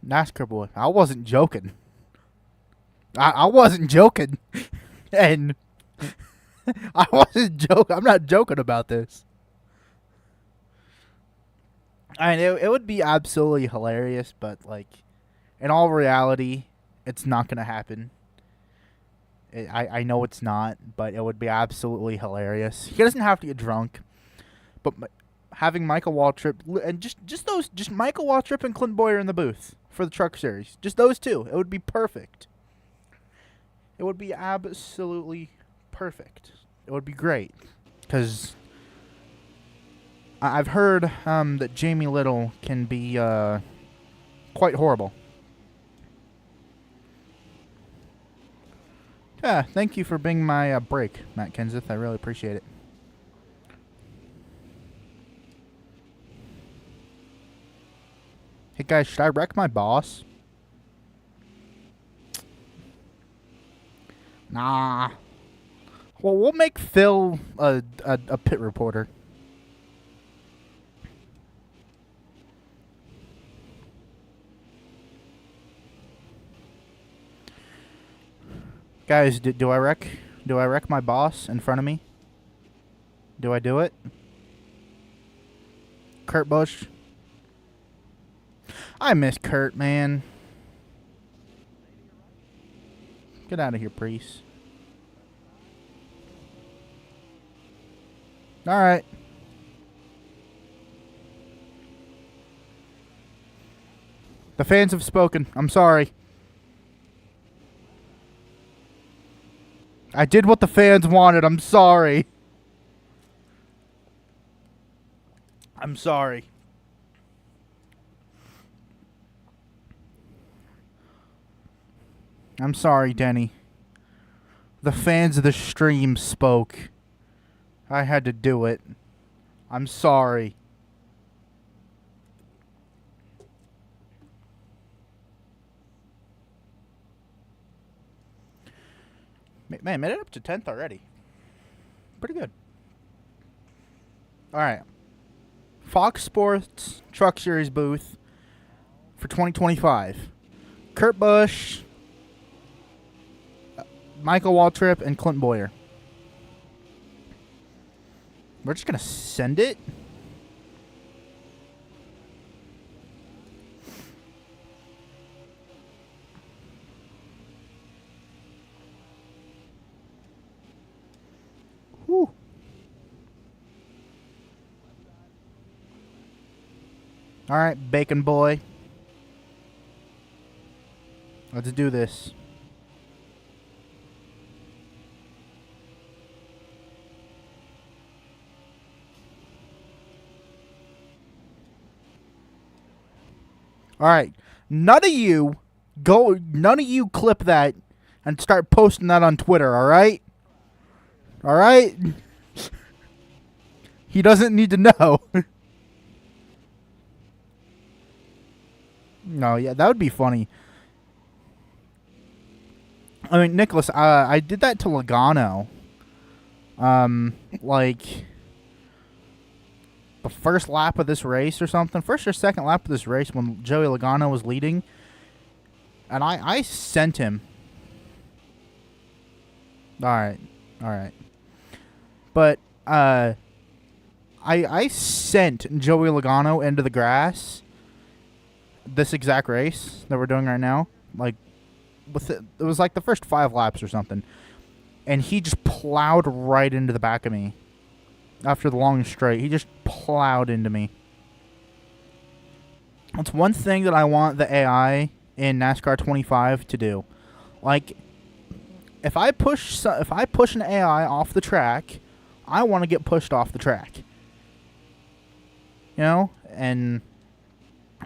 NASCAR boy, I wasn't joking. I wasn't joking. And I wasn't joking. I'm not joking about this. I mean, it would be absolutely hilarious, but like, in all reality, it's not going to happen. I know it's not, but it would be absolutely hilarious. He doesn't have to get drunk, but having Michael Waltrip and just Michael Waltrip and Clint Boyer in the booth for the truck series, just those two, it would be perfect. It would be absolutely perfect. It would be great, because I've heard that Jamie Little can be quite horrible. Yeah, thank you for being my break, Matt Kenseth. I really appreciate it. Hey guys, should I wreck my boss? Nah. Well, we'll make Phil a pit reporter. Guys, do I wreck my boss in front of me? Do I do it? Kurt Busch? I miss Kurt, man. Get out of here, Priest. Alright. The fans have spoken. I'm sorry. I did what the fans wanted. I'm sorry. I'm sorry. I'm sorry, Denny. The fans of the stream spoke. I had to do it. I'm sorry. Man, made it up to 10th already. Pretty good. All right. Fox Sports Truck Series booth for 2025. Kurt Busch, Michael Waltrip, and Clint Boyer. We're just going to send it. Whew. All right, Bacon Boy. Let's do this. All right. None of you clip that and start posting that on Twitter, all right? All right? He doesn't need to know. No, yeah, that would be funny. I mean, Nicholas, I did that to Logano. Like the first lap of this race or something. First or second lap of this race when Joey Logano was leading. And I sent him. Alright. But, I sent Joey Logano into the grass this exact race that we're doing right now. Like, it was like the first 5 laps or something. And he just plowed right into the back of me. After the long straight, he just plowed into me. That's one thing that I want the AI in NASCAR 25 to do. Like, if I push an AI off the track, I want to get pushed off the track. You know? And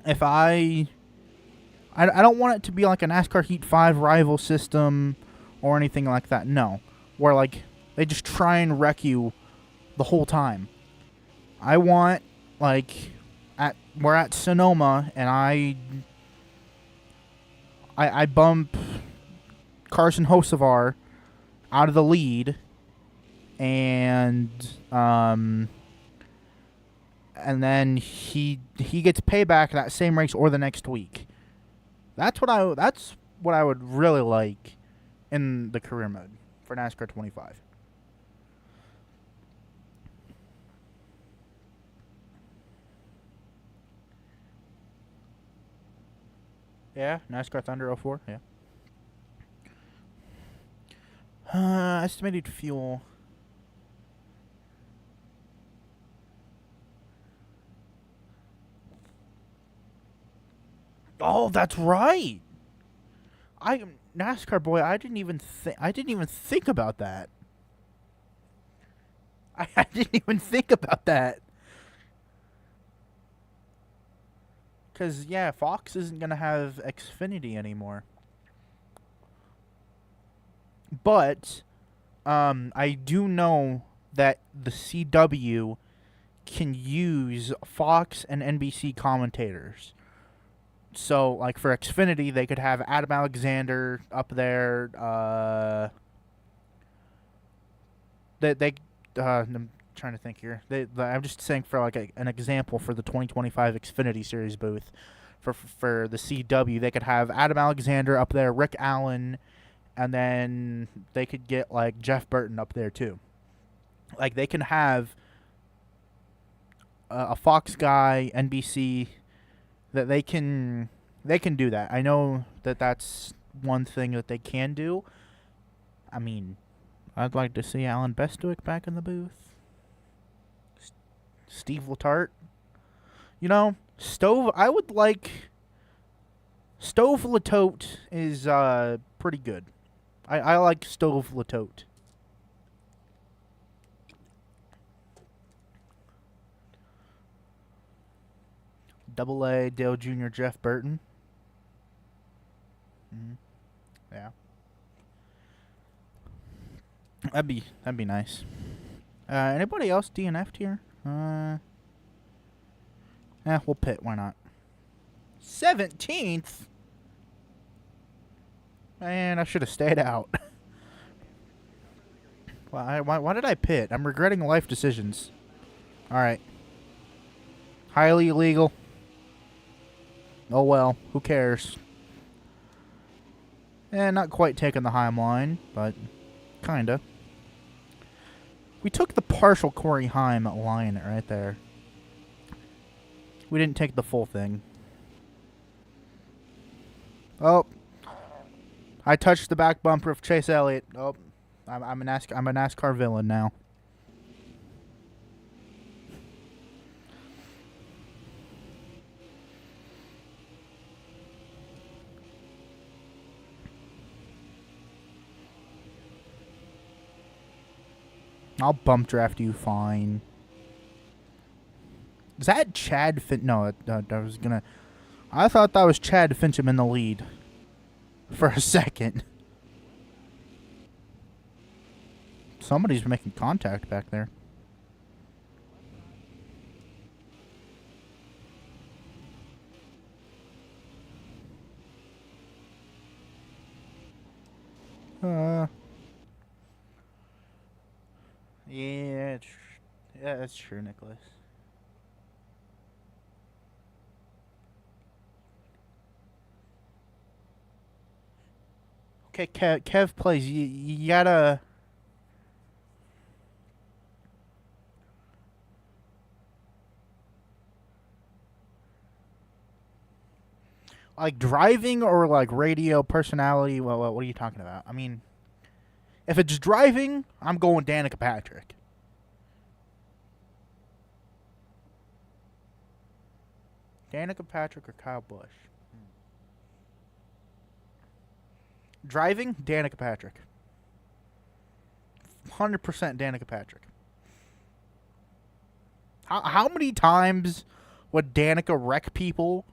if I don't want it to be like a NASCAR Heat 5 rival system or anything like that. No. Where, like, they just try and wreck you the whole time. I want, like, we're at Sonoma, and I bump Carson Hocevar out of the lead, and then he gets payback that same race or the next week. That's what I would really like in the career mode for NASCAR 25. Yeah, NASCAR Thunder 04, yeah. Estimated fuel. Oh, that's right. NASCAR boy, I didn't even think about that. I didn't even think about that. Because, yeah, Fox isn't going to have Xfinity anymore. But, I do know that the CW can use Fox and NBC commentators. So, like, for Xfinity, they could have Adam Alexander up there. I'm trying to think here. I'm just saying for like an example for the 2025 Xfinity Series booth for the CW, they could have Adam Alexander up there, Rick Allen, and then they could get like Jeff Burton up there too. Like they can have a Fox guy, NBC, that they can do that. I know that that's one thing that they can do. I mean, I'd like to see Alan Bestwick back in the booth. Steve Letarte. You know, I would like... Stove Latote is pretty good. I like Stove Latote. Double A Dale Jr. Jeff Burton. Mm-hmm. Yeah. That'd be nice. Anybody else DNF'd here? We'll pit. Why not? 17th? Man, I should have stayed out. Why did I pit? I'm regretting life decisions. Alright. Highly illegal. Oh well, who cares? Not quite taking the Heim line, but kinda. We took the partial Corey Heim line right there. We didn't take the full thing. Oh. I touched the back bumper of Chase Elliott. Oh. I'm a NASCAR villain now. I'll bump draft you fine. Is that Chad Fin? No, I thought that was Chad Fincham in the lead for a second. Somebody's making contact back there. Yeah, that's true, Nicholas. Okay, Kev plays. You gotta. Like driving or like radio personality? Well, what are you talking about? I mean, if it's driving, I'm going Danica Patrick. Danica Patrick or Kyle Busch? Driving, Danica Patrick. 100% Danica Patrick. How many times would Danica wreck people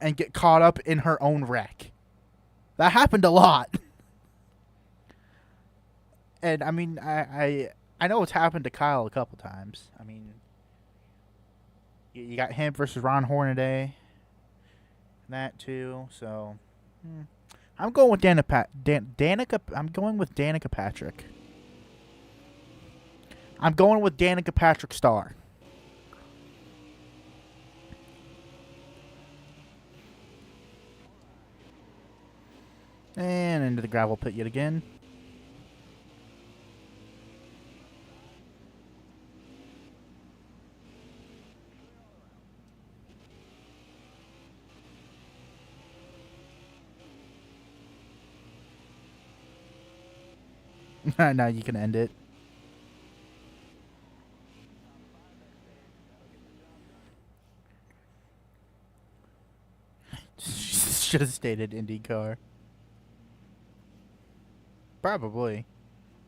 and get caught up in her own wreck? That happened a lot. And I mean, I know it's happened to Kyle a couple times. I mean, you got him versus Ron Hornaday. That too. So, I'm going with Danica. I'm going with Danica Patrick. I'm going with Danica Patrick Star. And into the gravel pit yet again. Now you can end it. Should have stated IndyCar. Probably.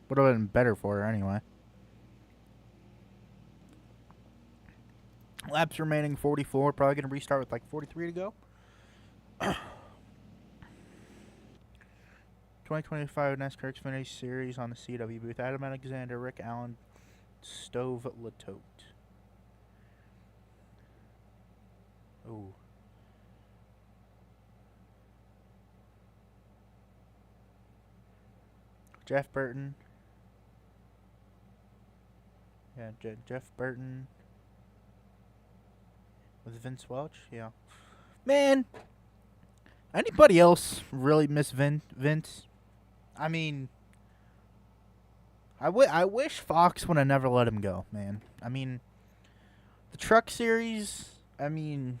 Would have been better for her anyway. Laps remaining 44. Probably going to restart with like 43 to go. 2025 NASCAR Xfinity Series on the CW booth. Adam Alexander, Rick Allen, Stove Latote. Ooh. Jeff Burton. Yeah, Jeff Burton. With Vince Welch? Yeah. Man! Anybody else really miss Vince? I mean, I wish Fox would have never let him go, man. I mean, the Truck Series, I mean,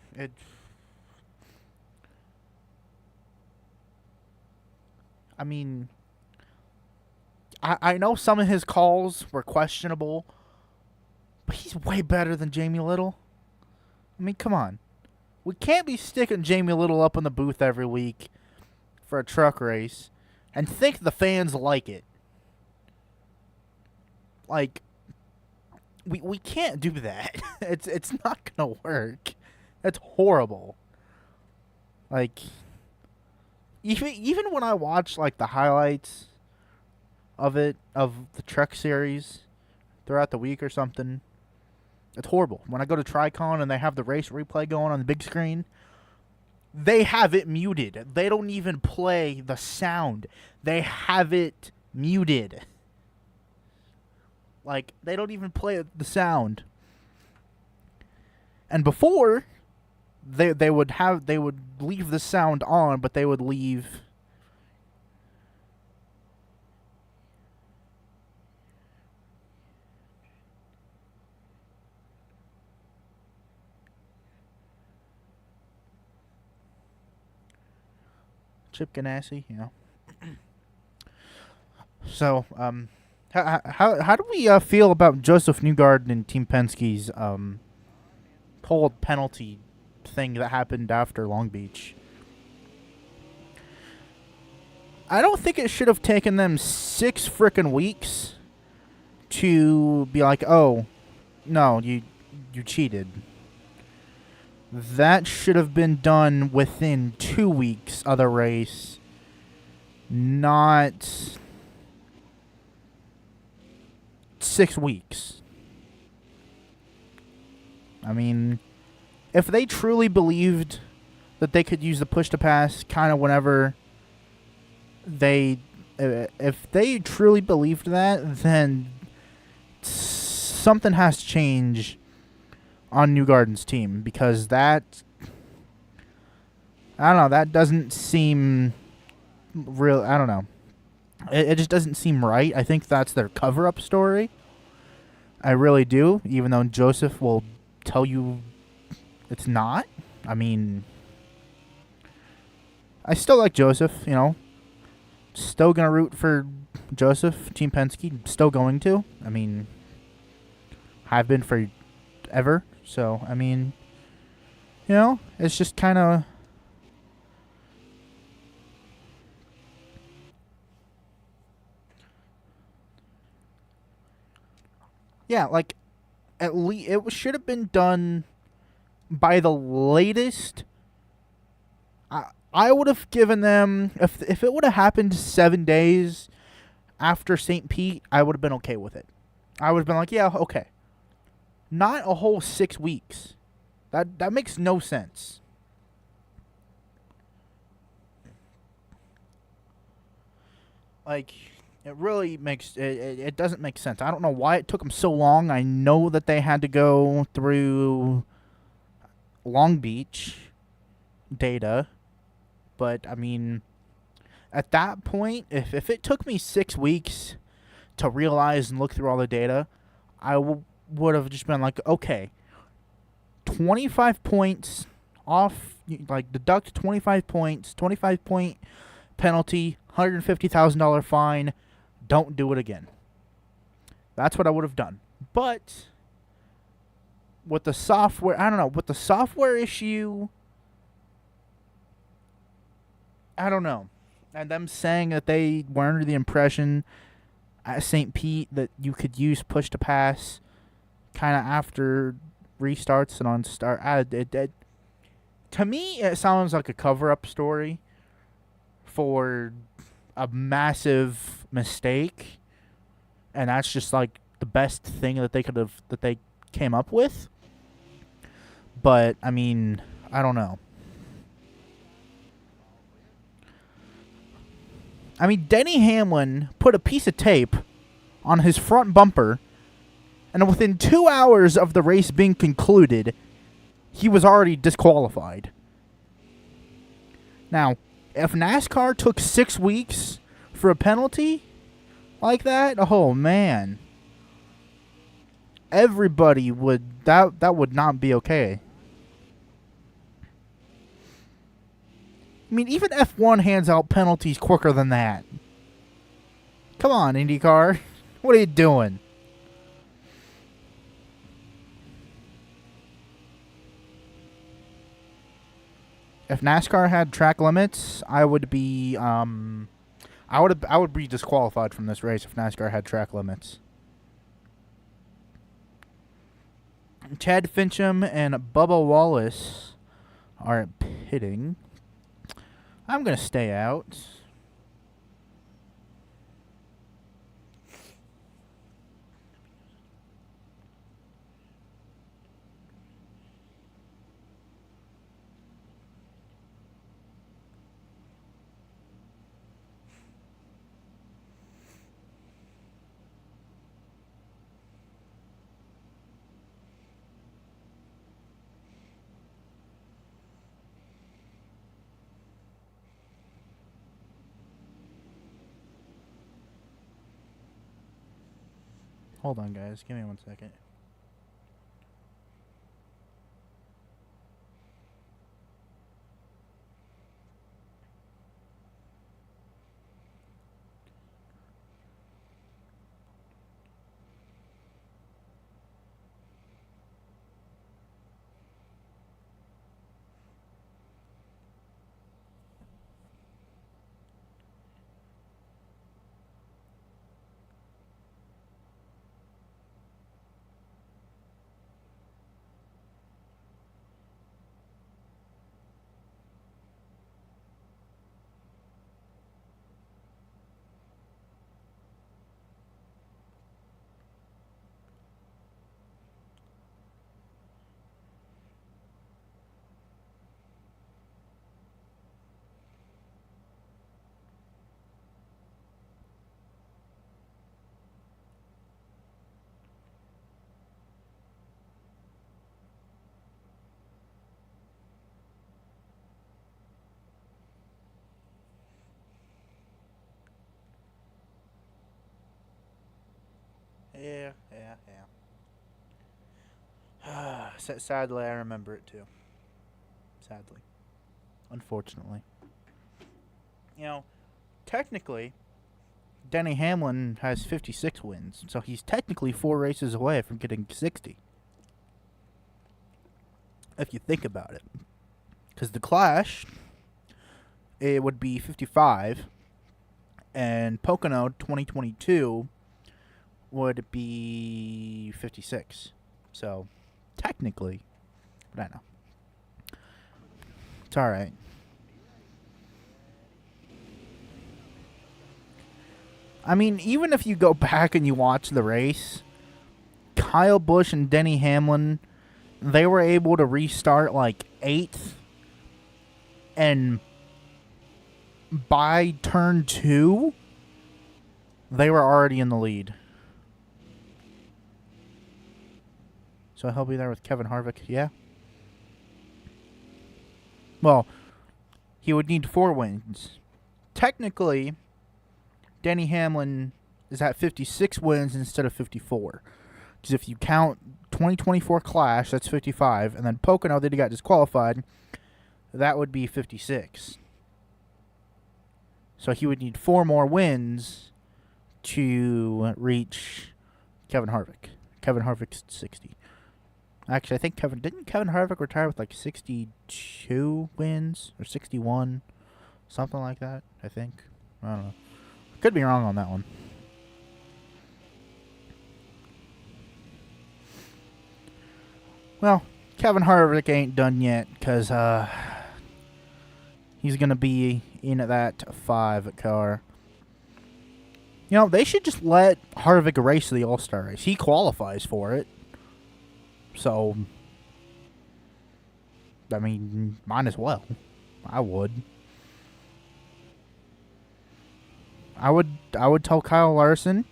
I know some of his calls were questionable, but he's way better than Jamie Little. I mean, come on. We can't be sticking Jamie Little up in the booth every week for a truck race and think the fans like it. Like, we can't do that. It's not gonna work. That's horrible. Like, even when I watch like the highlights of the Truck Series throughout the week or something, it's horrible. When I go to Tricon and they have the race replay going on the big screen, they have it muted. They don't even play the sound. They have it muted. Like, they don't even play the sound. And before, they would leave the sound on, but they would leave Chip Ganassi, So, how do we feel about Joseph Newgarden and Team Penske's pulled penalty thing that happened after Long Beach? I don't think it should have taken them 6 frickin' weeks to be like, oh, no, you cheated. That should have been done within 2 weeks of the race, not 6 weeks. I mean, if they truly believed that they could use the push to pass kind of whenever if they truly believed that, then something has to change on Newgarden's team, because that, I don't know, that doesn't seem real. I don't know. It just doesn't seem right. I think that's their cover-up story. I really do, even though Joseph will tell you it's not. I mean, I still like Joseph, Still going to root for Joseph, Team Penske. Still going to. I mean, have been forever. So, I mean, it's just kind of... Yeah, like, at least it should have been done by the latest. I would have given them, if it would have happened 7 days after St. Pete, I would have been okay with it. I would have been like, yeah, okay. Not a whole 6 weeks. That makes no sense. Like, it really makes it doesn't make sense. I don't know why it took them so long. I know that they had to go through Long Beach data, but I mean, at that point, if it took me 6 weeks to realize and look through all the data, I would have just been like, okay, 25 points off, like deduct 25 points, 25-point penalty, $150,000 fine, don't do it again. That's what I would have done. But with the software, I don't know, with the software issue, I don't know. And them saying that they were under the impression at St. Pete that you could use push to pass kind of after restarts and on start. To me, it sounds like a cover-up story for a massive mistake, and that's just like the best thing that they came up with. But I mean, I don't know. I mean, Denny Hamlin put a piece of tape on his front bumper, and within 2 hours of the race being concluded, he was already disqualified. Now, if NASCAR took 6 weeks for a penalty like that, oh man, everybody would, that would not be okay. I mean, even F1 hands out penalties quicker than that. Come on, IndyCar. What are you doing? If NASCAR had track limits, I would be I would be disqualified from this race if NASCAR had track limits. Chad Fincham and Bubba Wallace are pitting. I'm going to stay out. Hold on, guys. Give me 1 second. Yeah. Sadly, I remember it too. Sadly. Unfortunately. You know, technically, Denny Hamlin has 56 wins, so he's technically 4 races away from getting 60. If you think about it. Because the Clash, it would be 55, and Pocono 2022 would be 56. So, technically, but I know. It's alright. I mean, even if you go back and you watch the race, Kyle Busch and Denny Hamlin, they were able to restart like 8th, and by turn 2, they were already in the lead. So he'll be there with Kevin Harvick, yeah? Well, he would need 4 wins. Technically, Denny Hamlin is at 56 wins instead of 54. Because if you count 2024 Clash, that's 55. And then Pocono that he got disqualified, that would be 56. So he would need 4 more wins to reach Kevin Harvick. Kevin Harvick's 60. Actually, I think didn't Kevin Harvick retire with like 62 wins? Or 61? Something like that, I think. I don't know. Could be wrong on that one. Well, Kevin Harvick ain't done yet because he's going to be in that 5 car. You know, they should just let Harvick race the All-Star race. He qualifies for it. So, I mean, might as well. I would. I would tell Kyle Larson,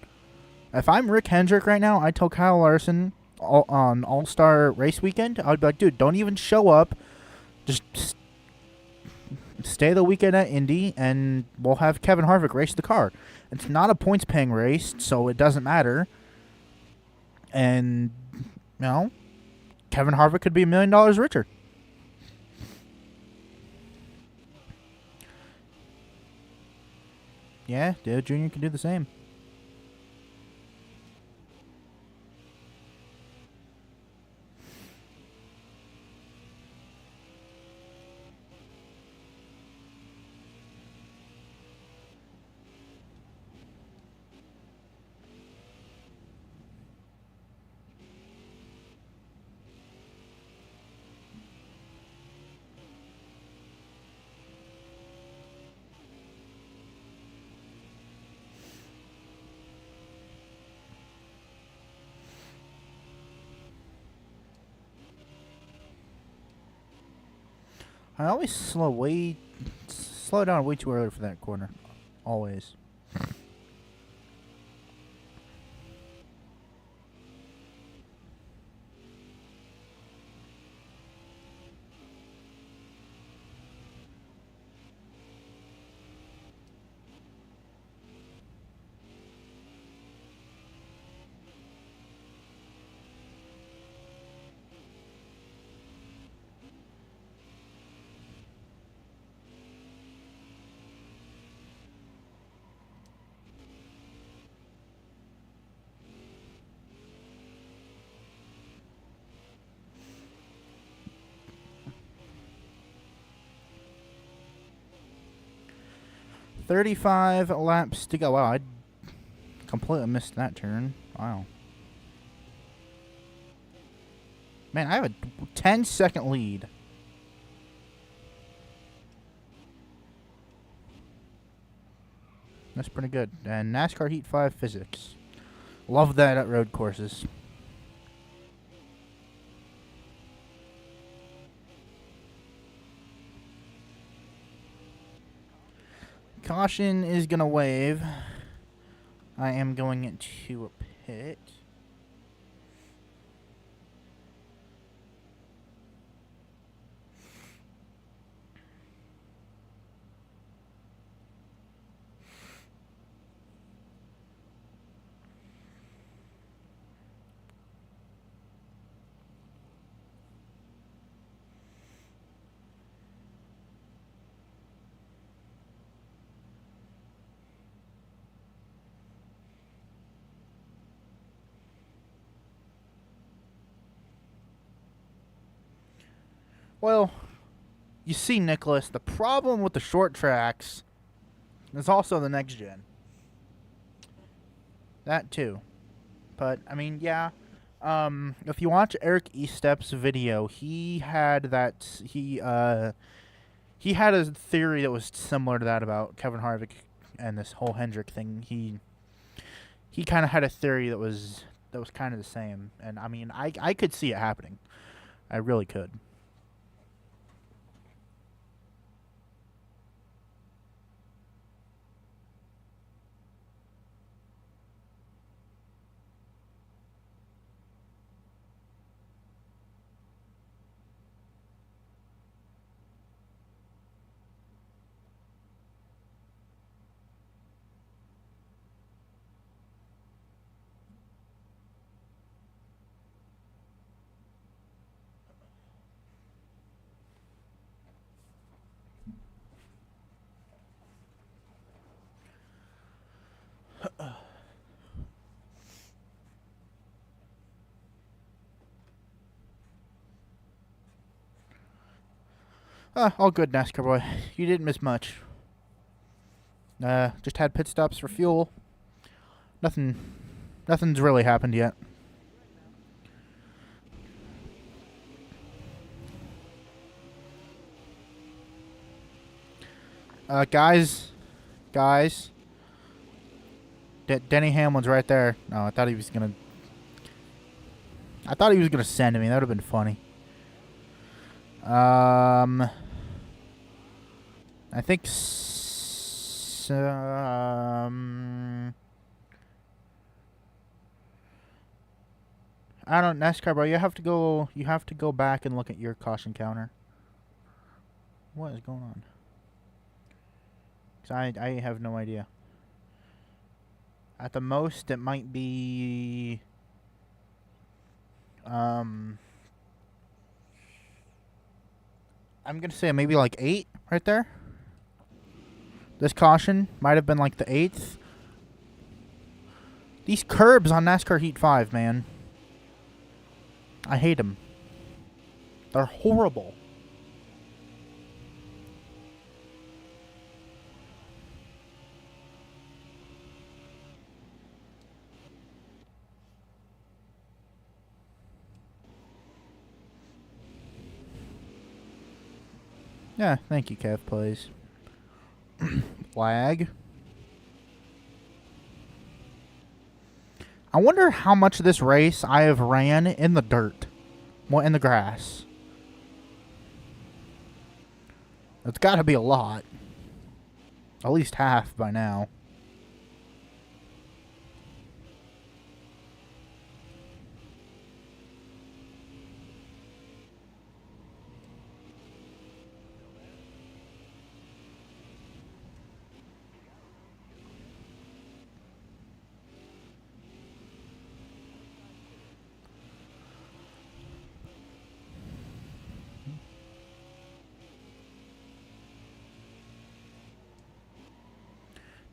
if I'm Rick Hendrick right now, I'd tell Kyle Larson on All-Star race weekend, I'd be like, dude, don't even show up. Just stay the weekend at Indy, and we'll have Kevin Harvick race the car. It's not a points-paying race, so it doesn't matter. And, you know, Kevin Harvick could be $1 million richer. Yeah, Dale Jr. can do the same. I always slow down way too early for that corner. Always. 35 laps to go. Wow, I completely missed that turn. Wow. Man, I have a 10-second lead. That's pretty good. And NASCAR Heat 5 physics. Love that at road courses. Caution is going to wave. I am going into a pit. Well, you see, Nicholas, the problem with the short tracks is also the next gen. That too. But, I mean, yeah. If you watch Eric Estep's video, he had that, he had a theory that was similar to that about Kevin Harvick and this whole Hendrick thing. He kind of had a theory that was kind of the same. And, I mean, I could see it happening. I really could. All good, NASCAR boy. You didn't miss much. Just had pit stops for fuel. Nothing's really happened yet. Guys. Denny Hamlin's right there. No, I thought he was gonna send me. That would have been funny. I think I don't NASCAR, bro. You have to go back and look at your caution counter. What is going on? 'Cause I have no idea. At the most, it might be I'm gonna say maybe like 8 right there. This caution might have been like the 8th. These curbs on NASCAR Heat 5, man. I hate them. They're horrible. Yeah, thank you, Kev, please. Lag. I wonder how much of this race I have ran in the dirt. Well, in the grass. It's got to be a lot. At least half by now.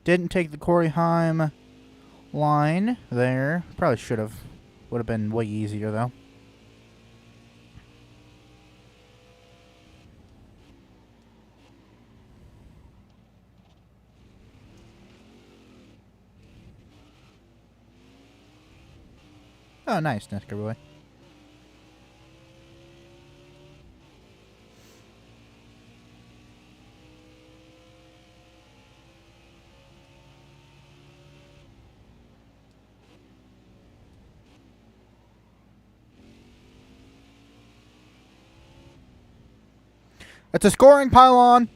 Didn't take the Corey Heim line there. Probably should have. Would have been way easier, though. Oh, nice, NASCAR boy. It's a scoring pylon.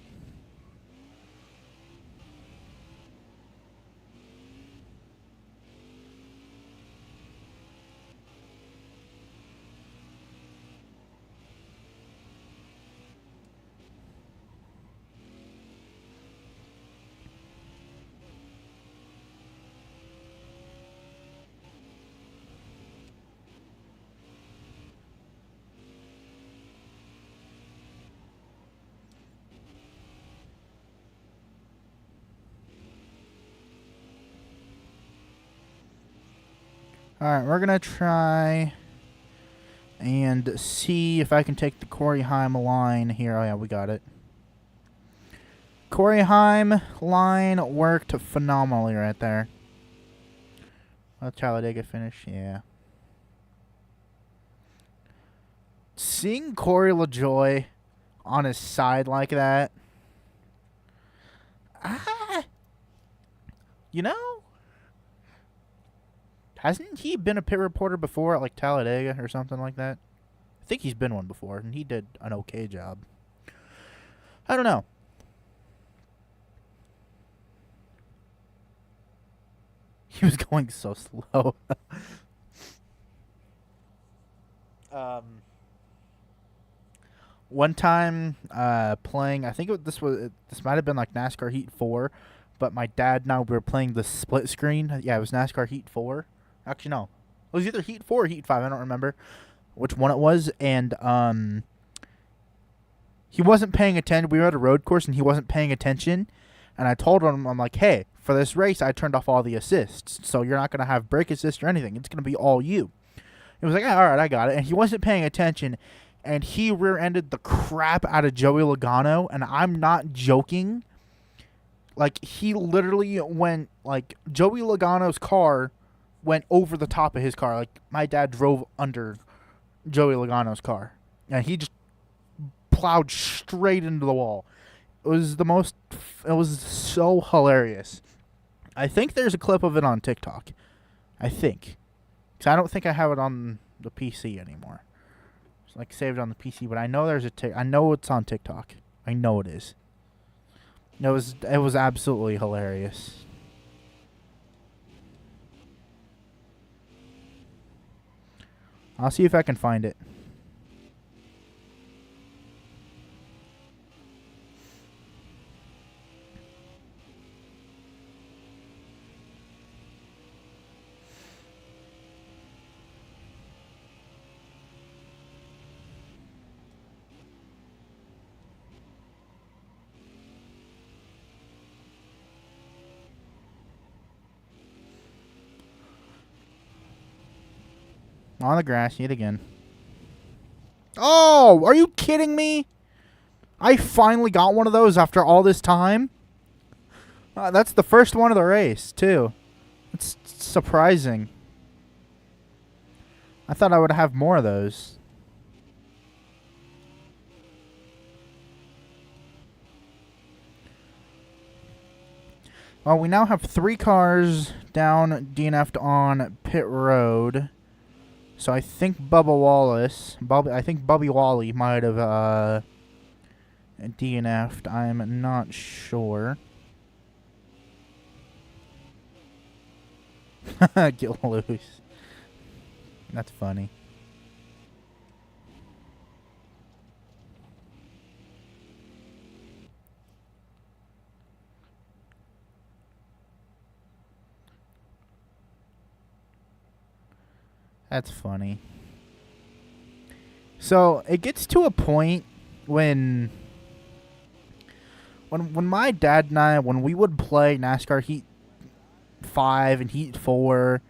Alright, we're going to try and see if I can take the Corey Heim line here. Oh, yeah, we got it. Corey Heim line worked phenomenally right there. Well, Talladega finish, yeah. Seeing Corey LaJoie on his side like that, you know, hasn't he been a pit reporter before at like Talladega or something like that? I think he's been one before, and he did an okay job. I don't know. He was going so slow. One time playing, I think this might have been like NASCAR Heat 4, but my dad and I were playing the split screen. Yeah, it was NASCAR Heat 4. Actually, no. It was either Heat 4 or Heat 5. I don't remember which one it was. And he wasn't paying attention. We were at a road course, and he wasn't paying attention. And I told him, I'm like, hey, for this race, I turned off all the assists. So you're not going to have brake assist or anything. It's going to be all you. He was like, all right, I got it. And he wasn't paying attention. And he rear-ended the crap out of Joey Logano. And I'm not joking. Like, he literally went, like, Joey Logano's car went over the top of his car. Like, my dad drove under Joey Logano's car. And he just plowed straight into the wall. It was so hilarious. I think there's a clip of it on TikTok. I think. Because I don't think I have it on the PC anymore. It's like saved on the PC, but I know I know it's on TikTok. I know it is. It was absolutely hilarious. I'll see if I can find it. On the grass yet again. Oh, are you kidding me? I finally got one of those after all this time. That's the first one of the race, too. It's surprising. I thought I would have more of those. Well, we now have 3 cars down DNF'd on pit road. So I think Bubby Wally might have DNF'd. I'm not sure. Get loose. That's funny. That's funny. So it gets to a point when my dad and I, when we would play NASCAR Heat 5 and Heat 4,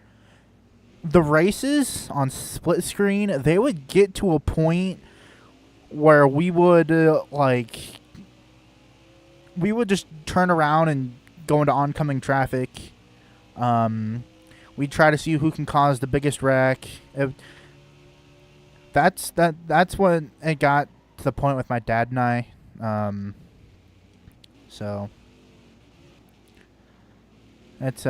the races on split screen, they would get to a point where we would we would just turn around and go into oncoming traffic. We We try to see who can cause the biggest wreck. That's what it got to the point with my dad and I. So it's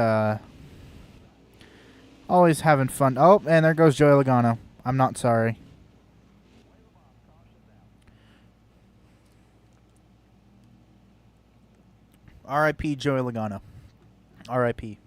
always having fun. Oh, and there goes Joey Logano. I'm not sorry. R.I.P. Joey Logano. R.I.P.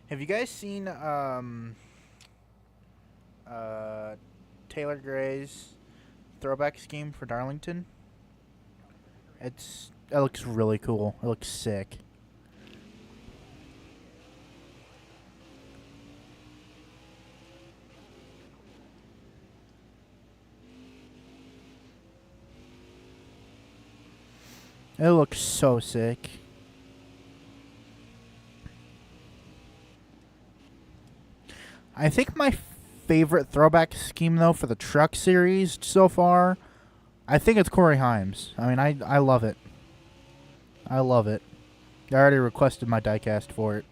Have you guys seen Taylor Gray's throwback scheme for Darlington? It looks really cool. It looks sick. It looks so sick. I think my favorite throwback scheme, though, for the truck series so far, I think it's Corey Himes. I mean, I love it. I love it. I already requested my diecast for it.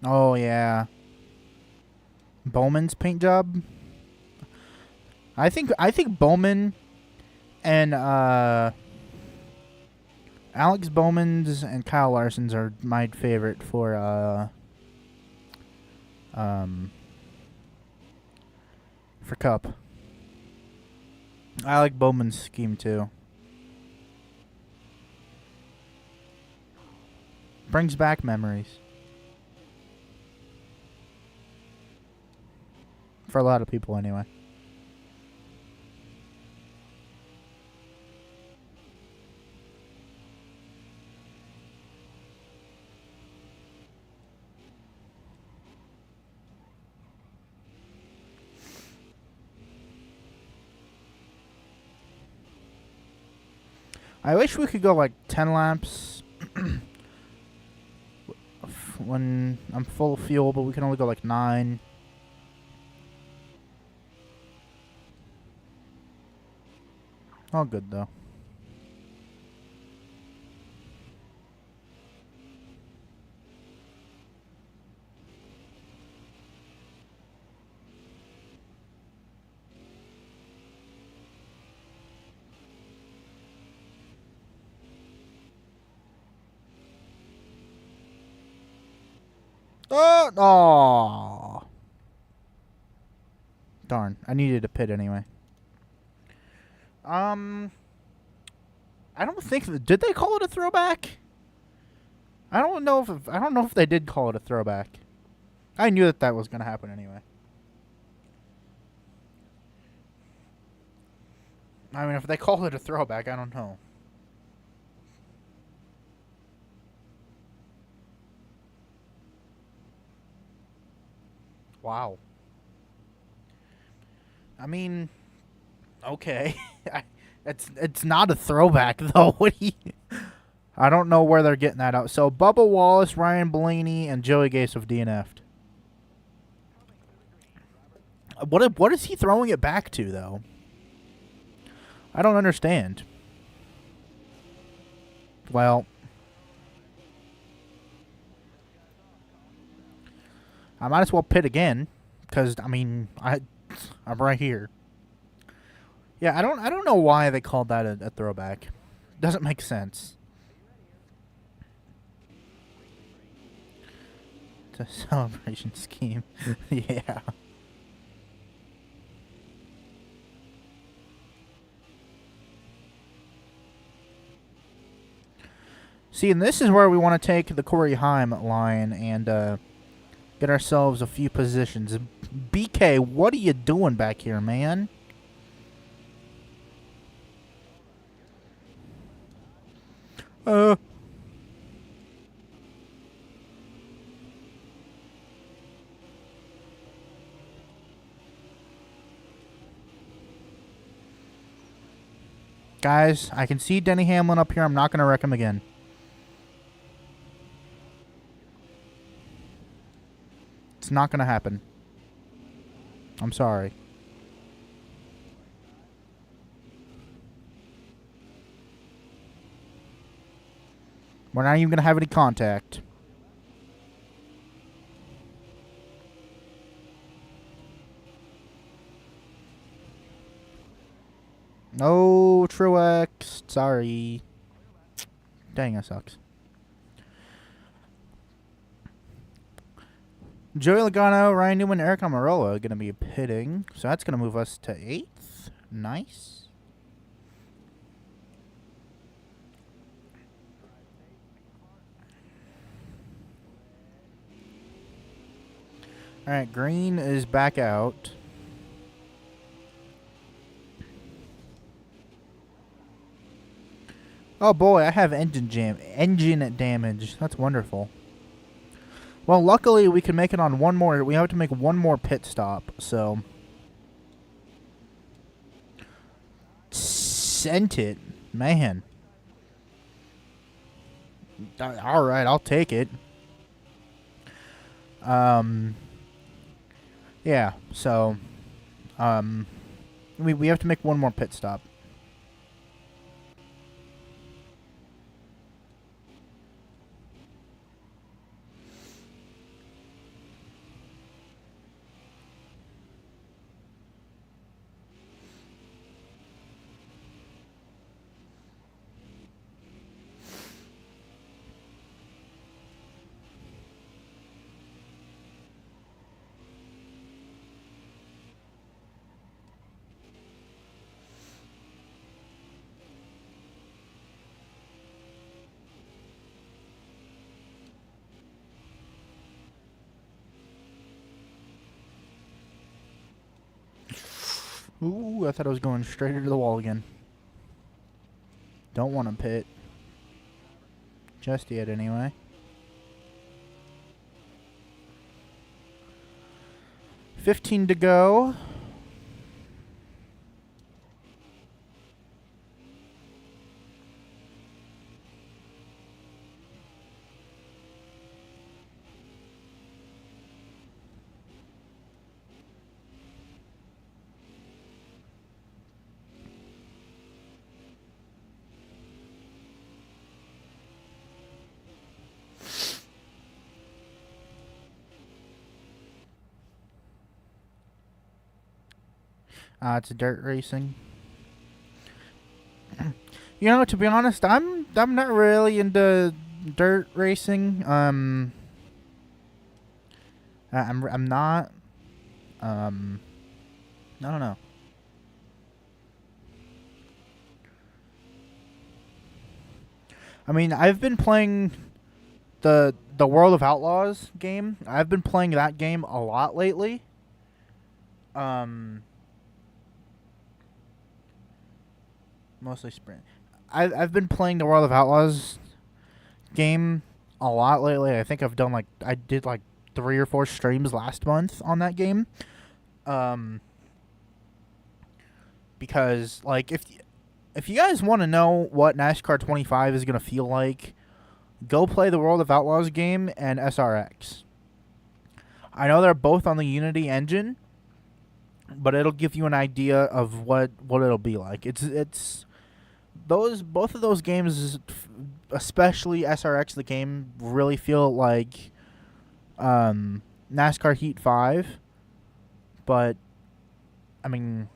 Oh, yeah. Bowman's paint job? I think Bowman and Alex Bowman's and Kyle Larson's are my favorite for Cup. I like Bowman's scheme too. Brings back memories. For a lot of people, anyway. I wish we could go like 10 laps when I'm full of fuel, but we can only go like 9. All good, though. Oh! Darn. I needed a pit anyway. I don't think did they call it a throwback? I don't know if they did call it a throwback. I knew that was going to happen anyway. I mean, if they called it a throwback, I don't know. Wow. I mean, okay. It's not a throwback though. I don't know where they're getting that out. So Bubba Wallace, Ryan Blaney, and Joey Gase have DNF'd. What is he throwing it back to though? I don't understand. Well, I might as well pit again, because I mean I'm right here. Yeah, I don't know why they called that a throwback. Doesn't make sense. celebration scheme. Yeah. See, and this is where we want to take the Corey Heim line and get ourselves a few positions. BK, what are you doing back here, man? Guys, I can see Denny Hamlin up here. I'm not going to wreck him again. It's not going to happen. I'm sorry. We're not even going to have any contact. No, Truex. Sorry. Dang, that sucks. Joey Logano, Ryan Newman, Eric Almirola are going to be pitting. So that's going to move us to 8th. Nice. All right, Green is back out. Oh boy, I have engine damage. That's wonderful. Well, luckily we can make it on one more. We have to make one more pit stop, so sent it, man. All right, I'll take it. Yeah. So, we have to make one more pit stop. Ooh, I thought I was going straight into the wall again. Don't want to pit. Just yet, anyway. $15 to go. It's dirt racing. You know, to be honest, I'm not really into dirt racing. I'm not. I don't know. I mean, I've been playing the World of Outlaws game. I've been playing that game a lot lately. Mostly sprint. I've been playing the World of Outlaws game a lot lately. I think I did 3 or 4 streams last month on that game. Because if you guys want to know what NASCAR 25 is going to feel like, go play the World of Outlaws game and SRX. I know they're both on the Unity engine, but it'll give you an idea of what it'll be like. It's both of those games, especially SRX, the game, really feel like NASCAR Heat 5. But I mean,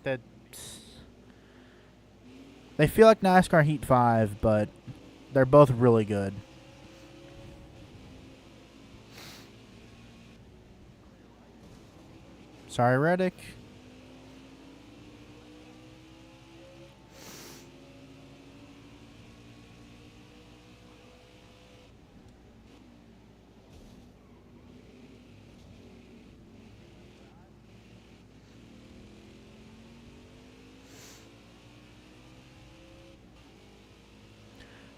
they feel like NASCAR Heat 5, but they're both really good. Sorry, Reddick.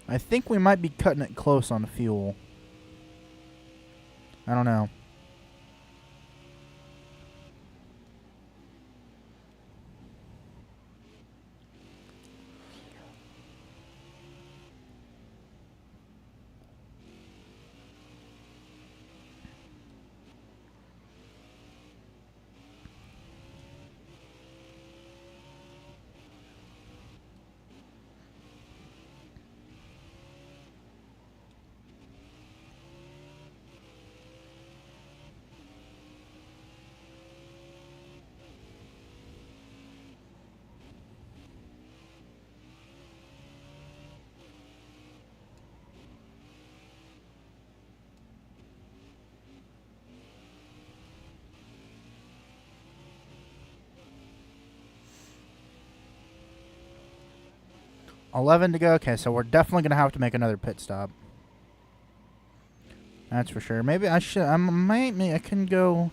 I think we might be cutting it close on the fuel. I don't know. $11 to go. Okay, so we're definitely gonna have to make another pit stop. That's for sure. Maybe I should. I can go.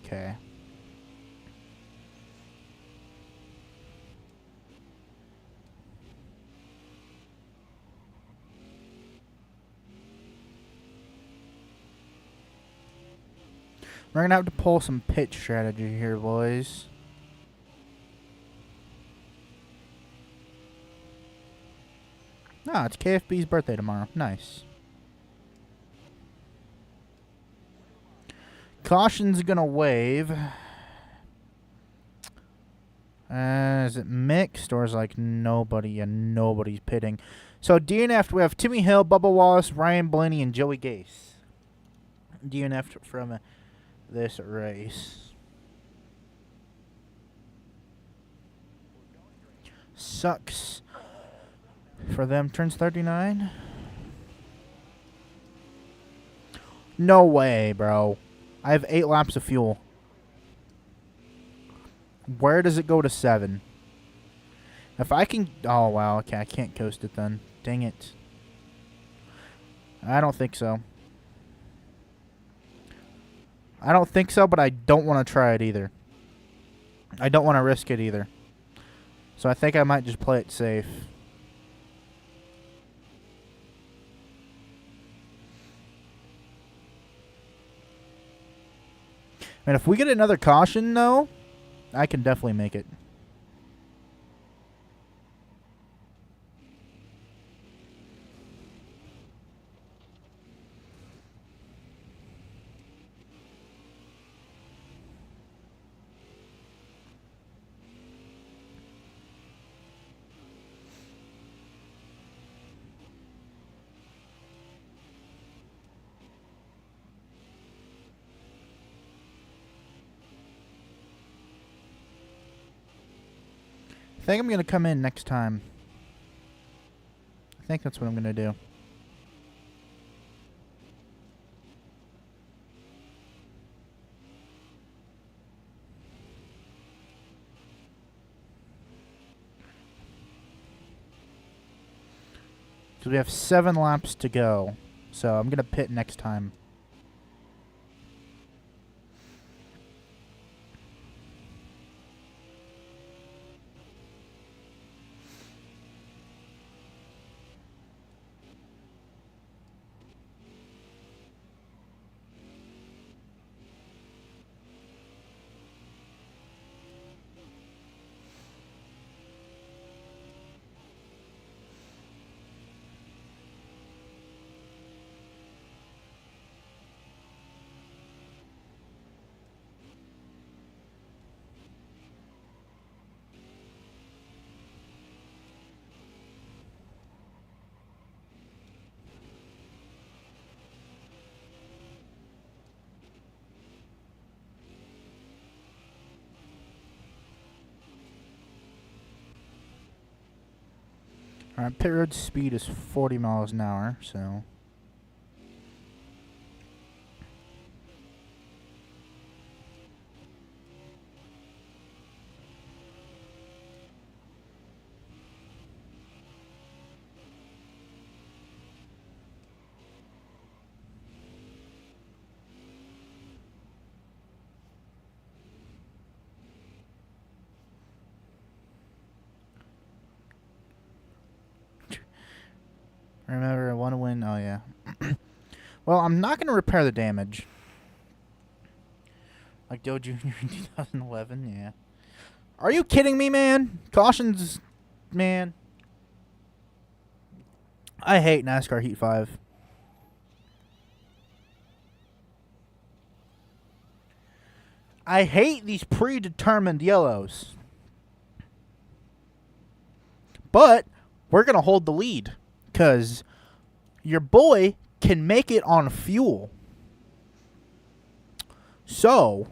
Okay. We're gonna have to pull some pit strategy here, boys. Ah, it's KFB's birthday tomorrow. Nice. Caution's gonna wave. Is it mixed or is like nobody? Yeah, nobody's pitting. So DNF, we have Timmy Hill, Bubba Wallace, Ryan Blaney, and Joey Gase. DNF from this race. Sucks for them. Turns 39. No way, bro. I have 8 laps of fuel. Where does it go to 7? If I can... Oh, wow. Okay, I can't coast it then. Dang it. I don't think so. I don't think so, but I don't want to try it either. I don't want to risk it either. So I think I might just play it safe. And if we get another caution, though, I can definitely make it. I think I'm going to come in next time. I think that's what I'm going to do. Because we have 7 laps to go. So I'm going to pit next time. Alright, pit road speed is 40 miles an hour, so... Remember, I want to win. Oh, yeah. Well, I'm not going to repair the damage. Like Dale Jr. in 2011, yeah. Are you kidding me, man? Cautions, man. I hate NASCAR Heat 5. I hate these predetermined yellows. But we're going to hold the lead because your boy can make it on fuel. So,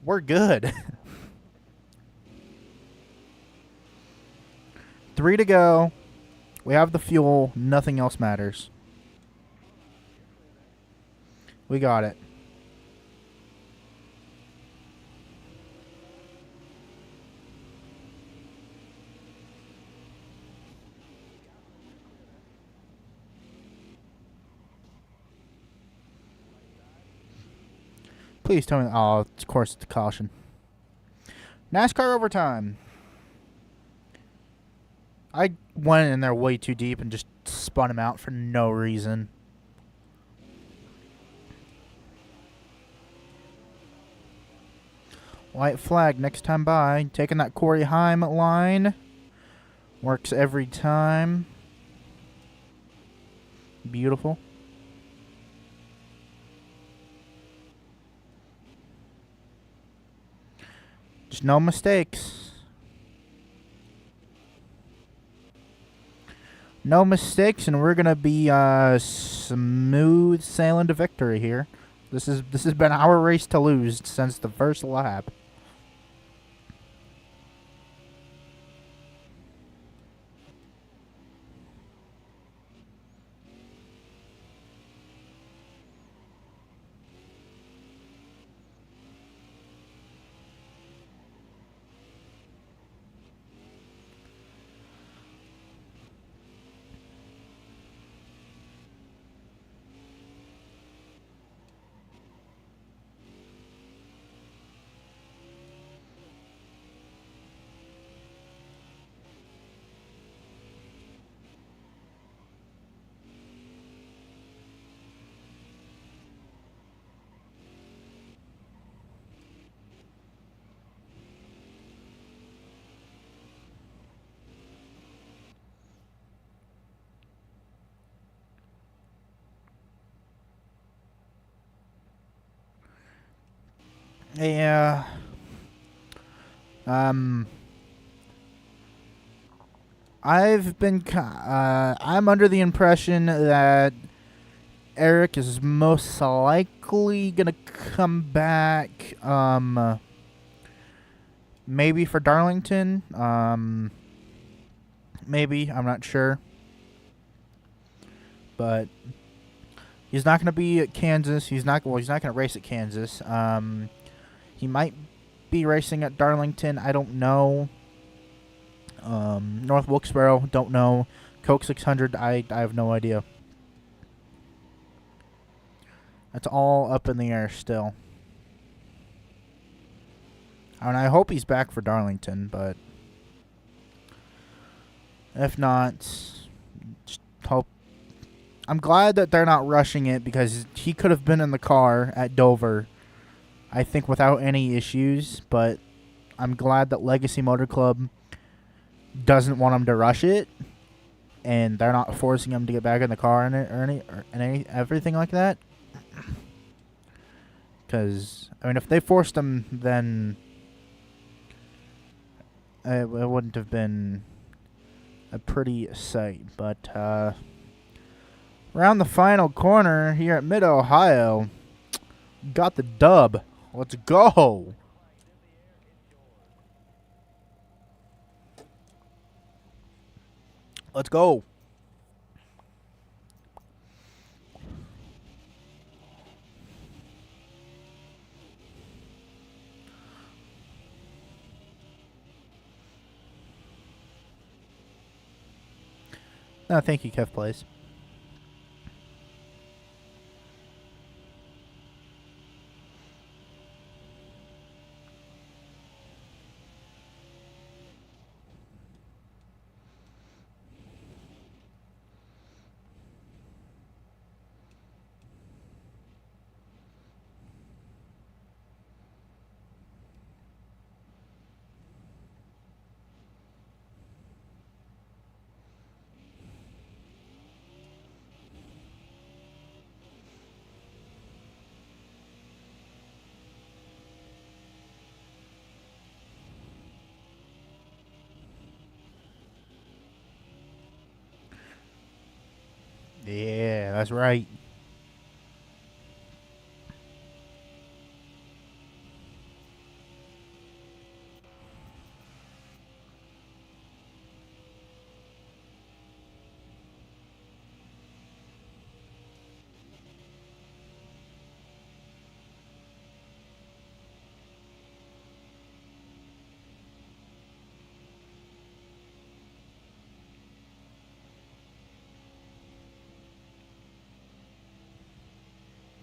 we're good. 3 to go. We have the fuel. Nothing else matters. We got it. Please tell me. Oh, of course, it's a caution. NASCAR overtime. I went in there way too deep and just spun him out for no reason. White flag next time by. Taking that Corey Heim line. Works every time. Beautiful. Just no mistakes. No mistakes, and we're gonna be smooth sailing to victory here. This has been our race to lose since the first lap. Yeah. I've been. I'm under the impression that Eric is most likely gonna come back. Maybe for Darlington. Maybe, I'm not sure. But he's not gonna be at Kansas. He's not gonna race at Kansas. He might be racing at Darlington. I don't know. North Wilkesboro, don't know. Coke 600, I have no idea. That's all up in the air still. And I hope he's back for Darlington, but if not, just hope. I'm glad that they're not rushing it because he could have been in the car at Dover, I think, without any issues, but I'm glad that Legacy Motor Club doesn't want him to rush it, and they're not forcing him to get back in the car and everything like that. Because, I mean, if they forced him, then it wouldn't have been a pretty sight. But around the final corner here at Mid-Ohio, got the dub. Let's go. Let's go. No, thank you, Kev Plays. Yeah, that's right.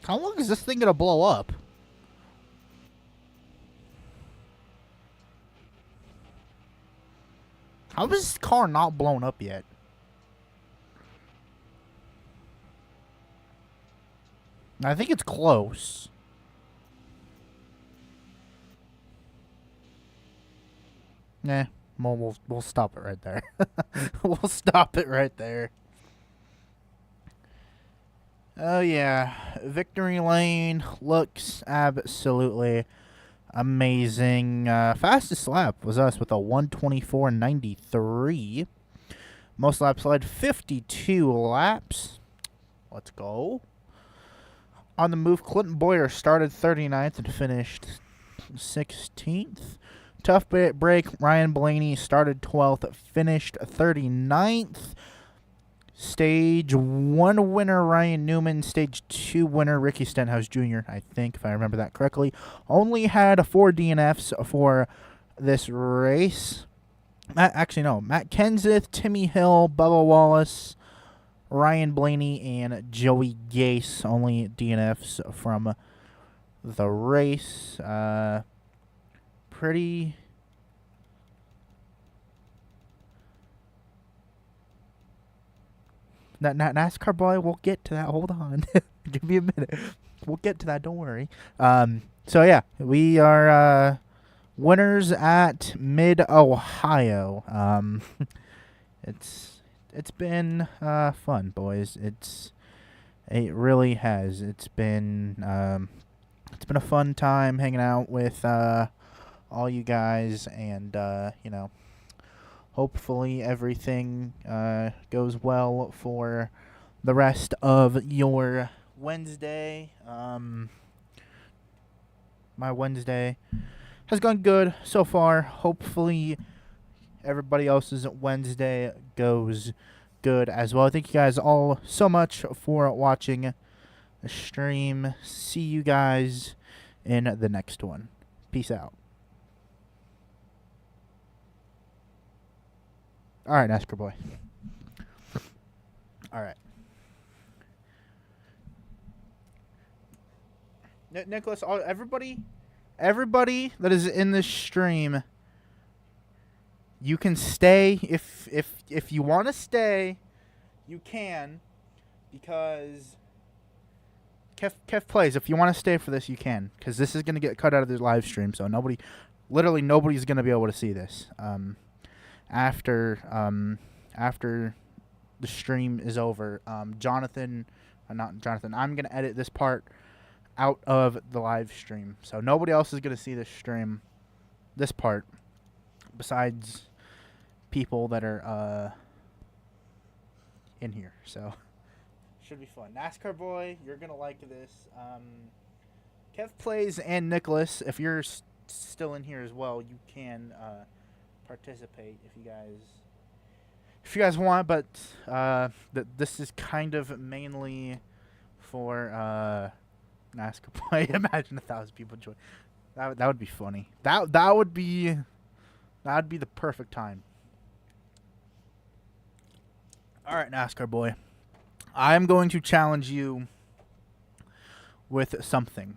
How long is this thing gonna blow up? How is this car not blown up yet? I think it's close. Nah, we'll stop it right there. We'll stop it right there. Oh yeah, Victory Lane looks absolutely amazing. Fastest lap was us with a 124.93. Most laps led 52 laps. Let's go. On the move, Clinton Boyer started 39th and finished 16th. Tough break, Ryan Blaney started 12th, finished 39th. Stage 1 winner, Ryan Newman. Stage 2 winner, Ricky Stenhouse Jr., I think, if I remember that correctly. Only had 4 DNFs for this race. Matt Kenseth, Timmy Hill, Bubba Wallace, Ryan Blaney, and Joey Gase. Only DNFs from the race. Pretty... NASCAR boy, we'll get to that. Hold on. Give me a minute. We'll get to that. Don't worry. So, yeah, we are winners at Mid-Ohio. It's been fun, boys. It really has. It's been a fun time hanging out with all you guys, and hopefully everything goes well for the rest of your Wednesday. My Wednesday has gone good so far. Hopefully everybody else's Wednesday goes good as well. Thank you guys all so much for watching the stream. See you guys in the next one. Peace out. All right, NASCAR boy. All right. Nicholas, everybody that is in this stream, you can stay if you want to stay, you can, because Kev plays. If you want to stay for this, you can, because this is going to get cut out of the live stream, so literally nobody's going to be able to see this. After the stream is over, I'm gonna edit this part out of the live stream, so nobody else is gonna see this part, besides people that are in here. So should be fun. NASCAR boy, you're gonna like this. Kev plays and Nicholas, if you're still in here as well, you can participate if you guys want, but this is kind of mainly for NASCAR play. Imagine 1,000 people join. That would be funny. That would be the perfect time. All right, NASCAR boy, I'm going to challenge you with something.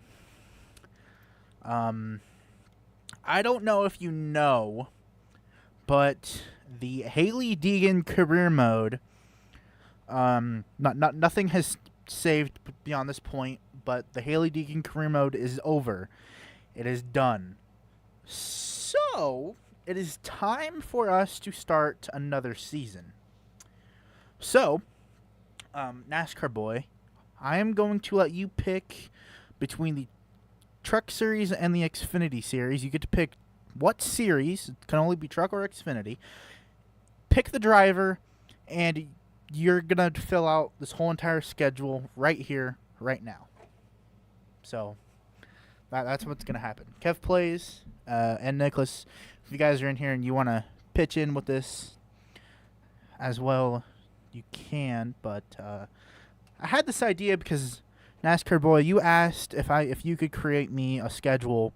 I don't know if you know, but the Hailie Deegan career mode, nothing has saved beyond this point, but the Hailie Deegan career mode is over. It is done. So, it is time for us to start another season. So, NASCAR boy, I am going to let you pick between the Truck Series and the Xfinity Series. You get to pick what series. It can only be Truck or Xfinity. Pick the driver, and you're gonna fill out this whole entire schedule right here, right now. So that's what's gonna happen. Kev plays, and Nicholas. If you guys are in here and you want to pitch in with this as well, you can. But I had this idea because NASCAR boy, you asked if you could create me a schedule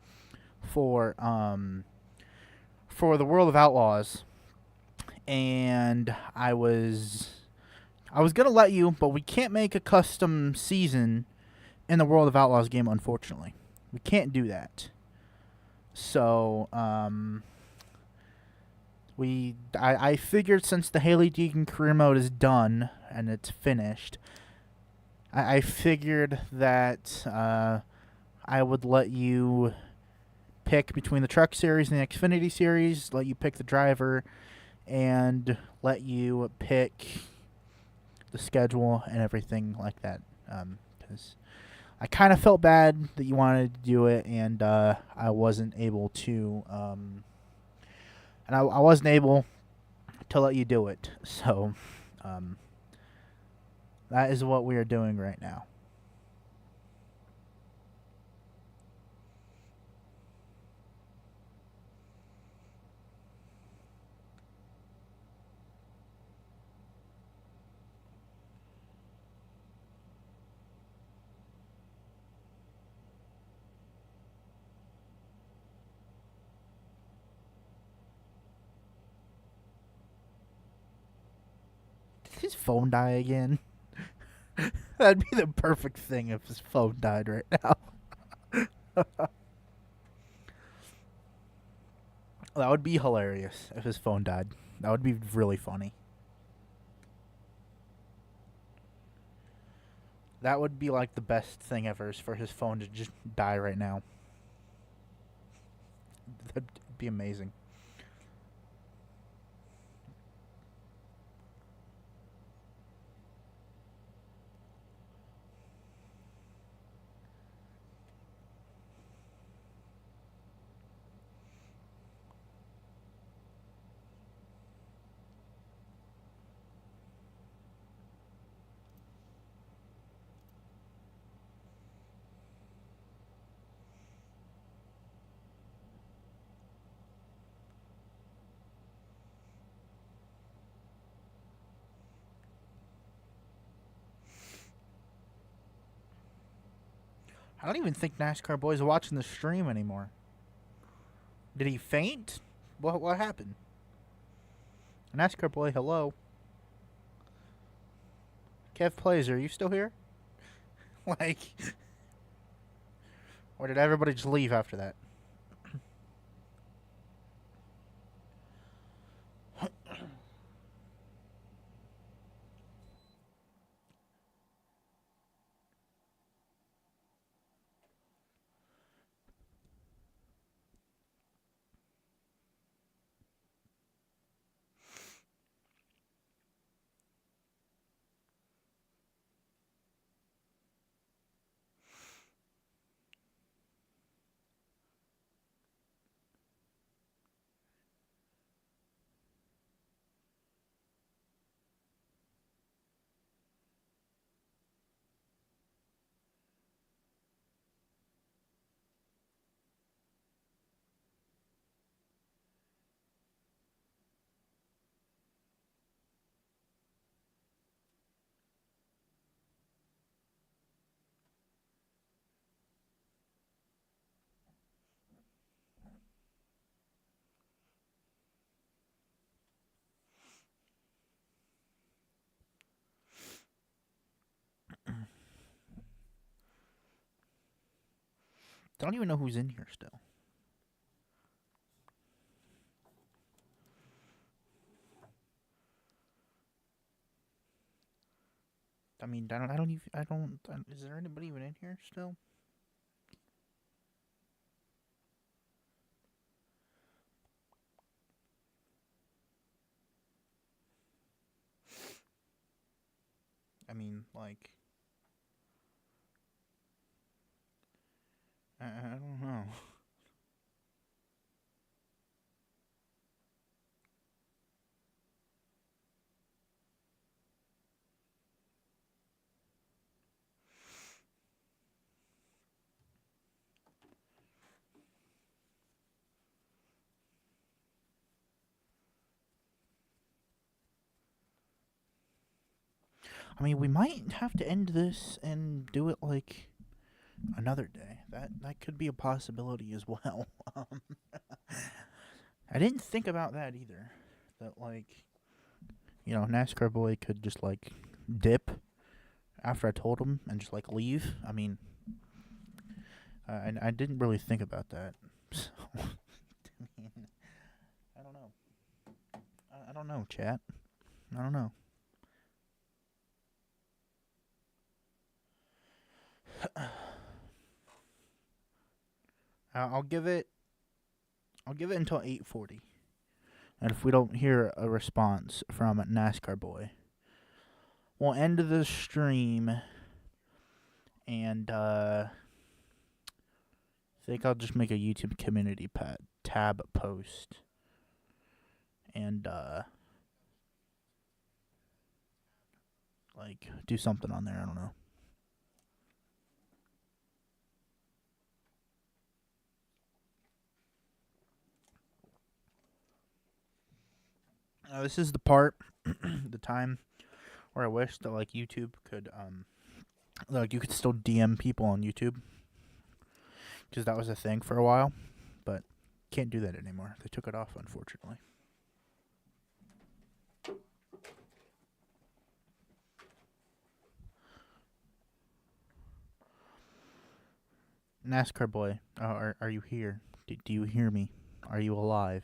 for the World of Outlaws, and I was gonna let you, but we can't make a custom season in the World of Outlaws game, unfortunately. We can't do that. So I figured since the Haley Deegan career mode is done and it's finished, I figured that I would let you pick between the Truck Series and the Xfinity Series, let you pick the driver, and let you pick the schedule and everything like that. Because I kind of felt bad that you wanted to do it, and I wasn't able to. And I wasn't able to let you do it. So that is what we are doing right now. Did his phone die again? That'd be the perfect thing if his phone died right now. That would be hilarious if his phone died. That would be really funny. That would be like the best thing ever, is for his phone to just die right now. That'd be amazing. I don't even think NASCAR Boy's watching the stream anymore. Did he faint? What happened? NASCAR Boy, hello. Kev Plays, are you still here? Like, or did everybody just leave after that? Don't even know who's in here still. I mean, is there anybody even in here still? I mean, like, I don't know. I mean, we might have to end this and do it like another day. That could be a possibility as well. I didn't think about that either. That like, NASCAR boy could just like dip after I told him and just like leave. I mean, I didn't really think about that. So, I mean, I don't know. I don't know, chat. I don't know. I'll give it. I'll give it until 8:40, and if we don't hear a response from NASCAR boy, we'll end the stream. And I think I'll just make a YouTube community tab post, and like do something on there. I don't know. This is the part, the time where I wish that like YouTube could like you could still DM people on YouTube, because that was a thing for a while, but can't do that anymore. They took it off, unfortunately. NASCAR boy, are you here? Do you hear me? Are you alive?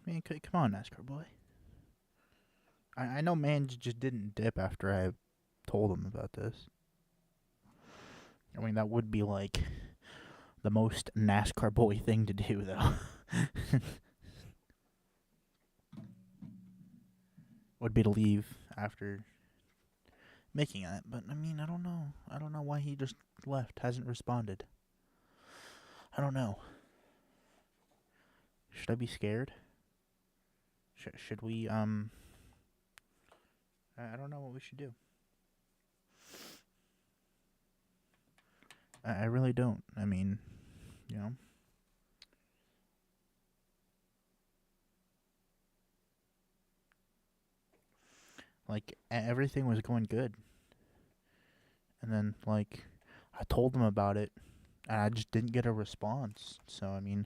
Man, come on, NASCAR boy. I know man just didn't dip after I told him about this. I mean, that would be like the most NASCAR boy thing to do, though. Would be to leave after making that. But I mean, I don't know. I don't know why he just left, hasn't responded. I don't know. Should I be scared? Should we, I don't know what we should do. I really don't. I mean, you know. Like, everything was going good. And then, like, I told them about it, and I just didn't get a response. So, I mean,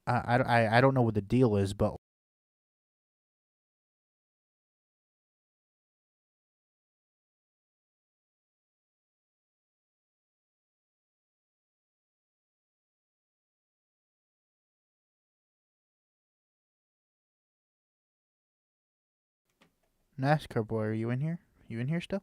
I don't know what the deal is, but NASCAR boy, are you in here? You in here still?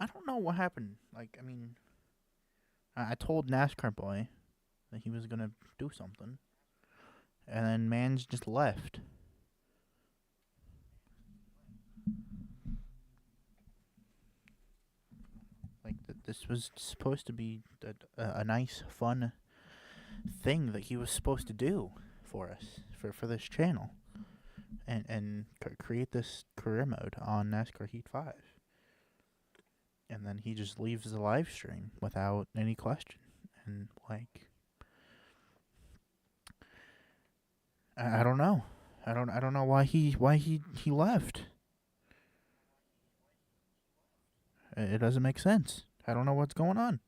I don't know what happened. Like, I mean, I told NASCAR boy that he was gonna do something, and then man's just left. Like, this was supposed to be a nice, fun thing that he was supposed to do for us, for this channel, and create this career mode on NASCAR Heat 5. And then he just leaves the live stream without any question. And, like, I don't know. I don't know why he left. It doesn't make sense. I don't know what's going on.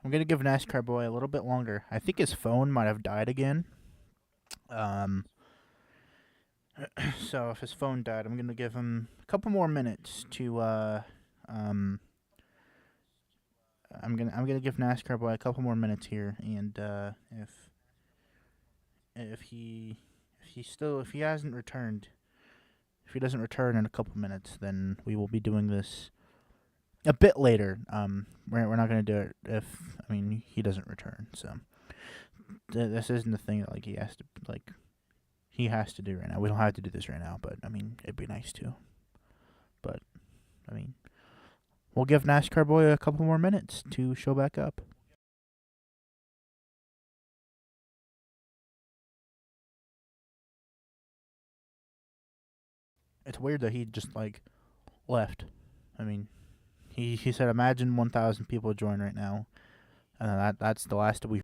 I'm gonna give NASCAR boy a little bit longer. I think his phone might have died again. Um, so if his phone died, I'm gonna give him a couple more minutes to um. I'm gonna give NASCAR boy a couple more minutes here, and if he if he hasn't returned, if he doesn't return in a couple minutes, then we will be doing this a bit later. We're not gonna do it if he doesn't return. So this isn't the thing that like he has to do right now. We don't have to do this right now, but it'd be nice to. But I mean, we'll give NASCAR boy a couple more minutes to show back up. It's weird that he just like left. I mean, he said, imagine 1,000 people join right now, and that's the last we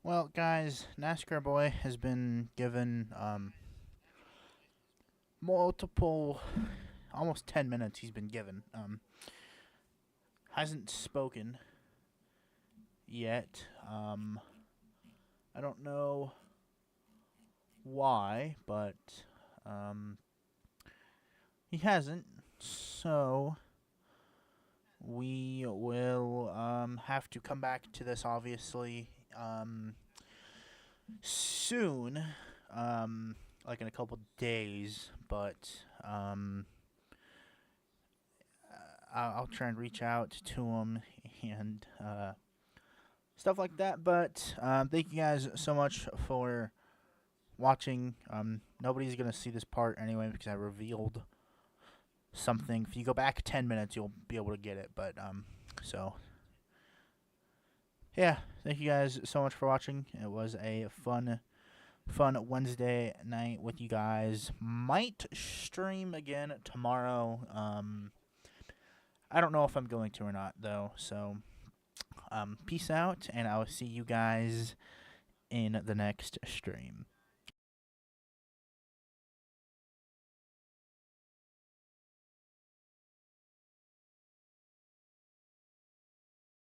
Well, guys, NASCAR Boy has been given multiple, almost 10 minutes he's been given. Hasn't spoken yet. I don't know why, but he hasn't. So we will have to come back to this, obviously, soon, like in a couple days. But I'll try and reach out to him and stuff like that. But thank you guys so much for watching. Nobody's gonna see this part anyway because I revealed something. If you go back 10 minutes, you'll be able to get it. But so yeah, thank you guys so much for watching. It was a fun Wednesday night with you guys. Might stream again tomorrow. I don't know if I'm going to or not though. So peace out, and I'll see you guys in the next stream.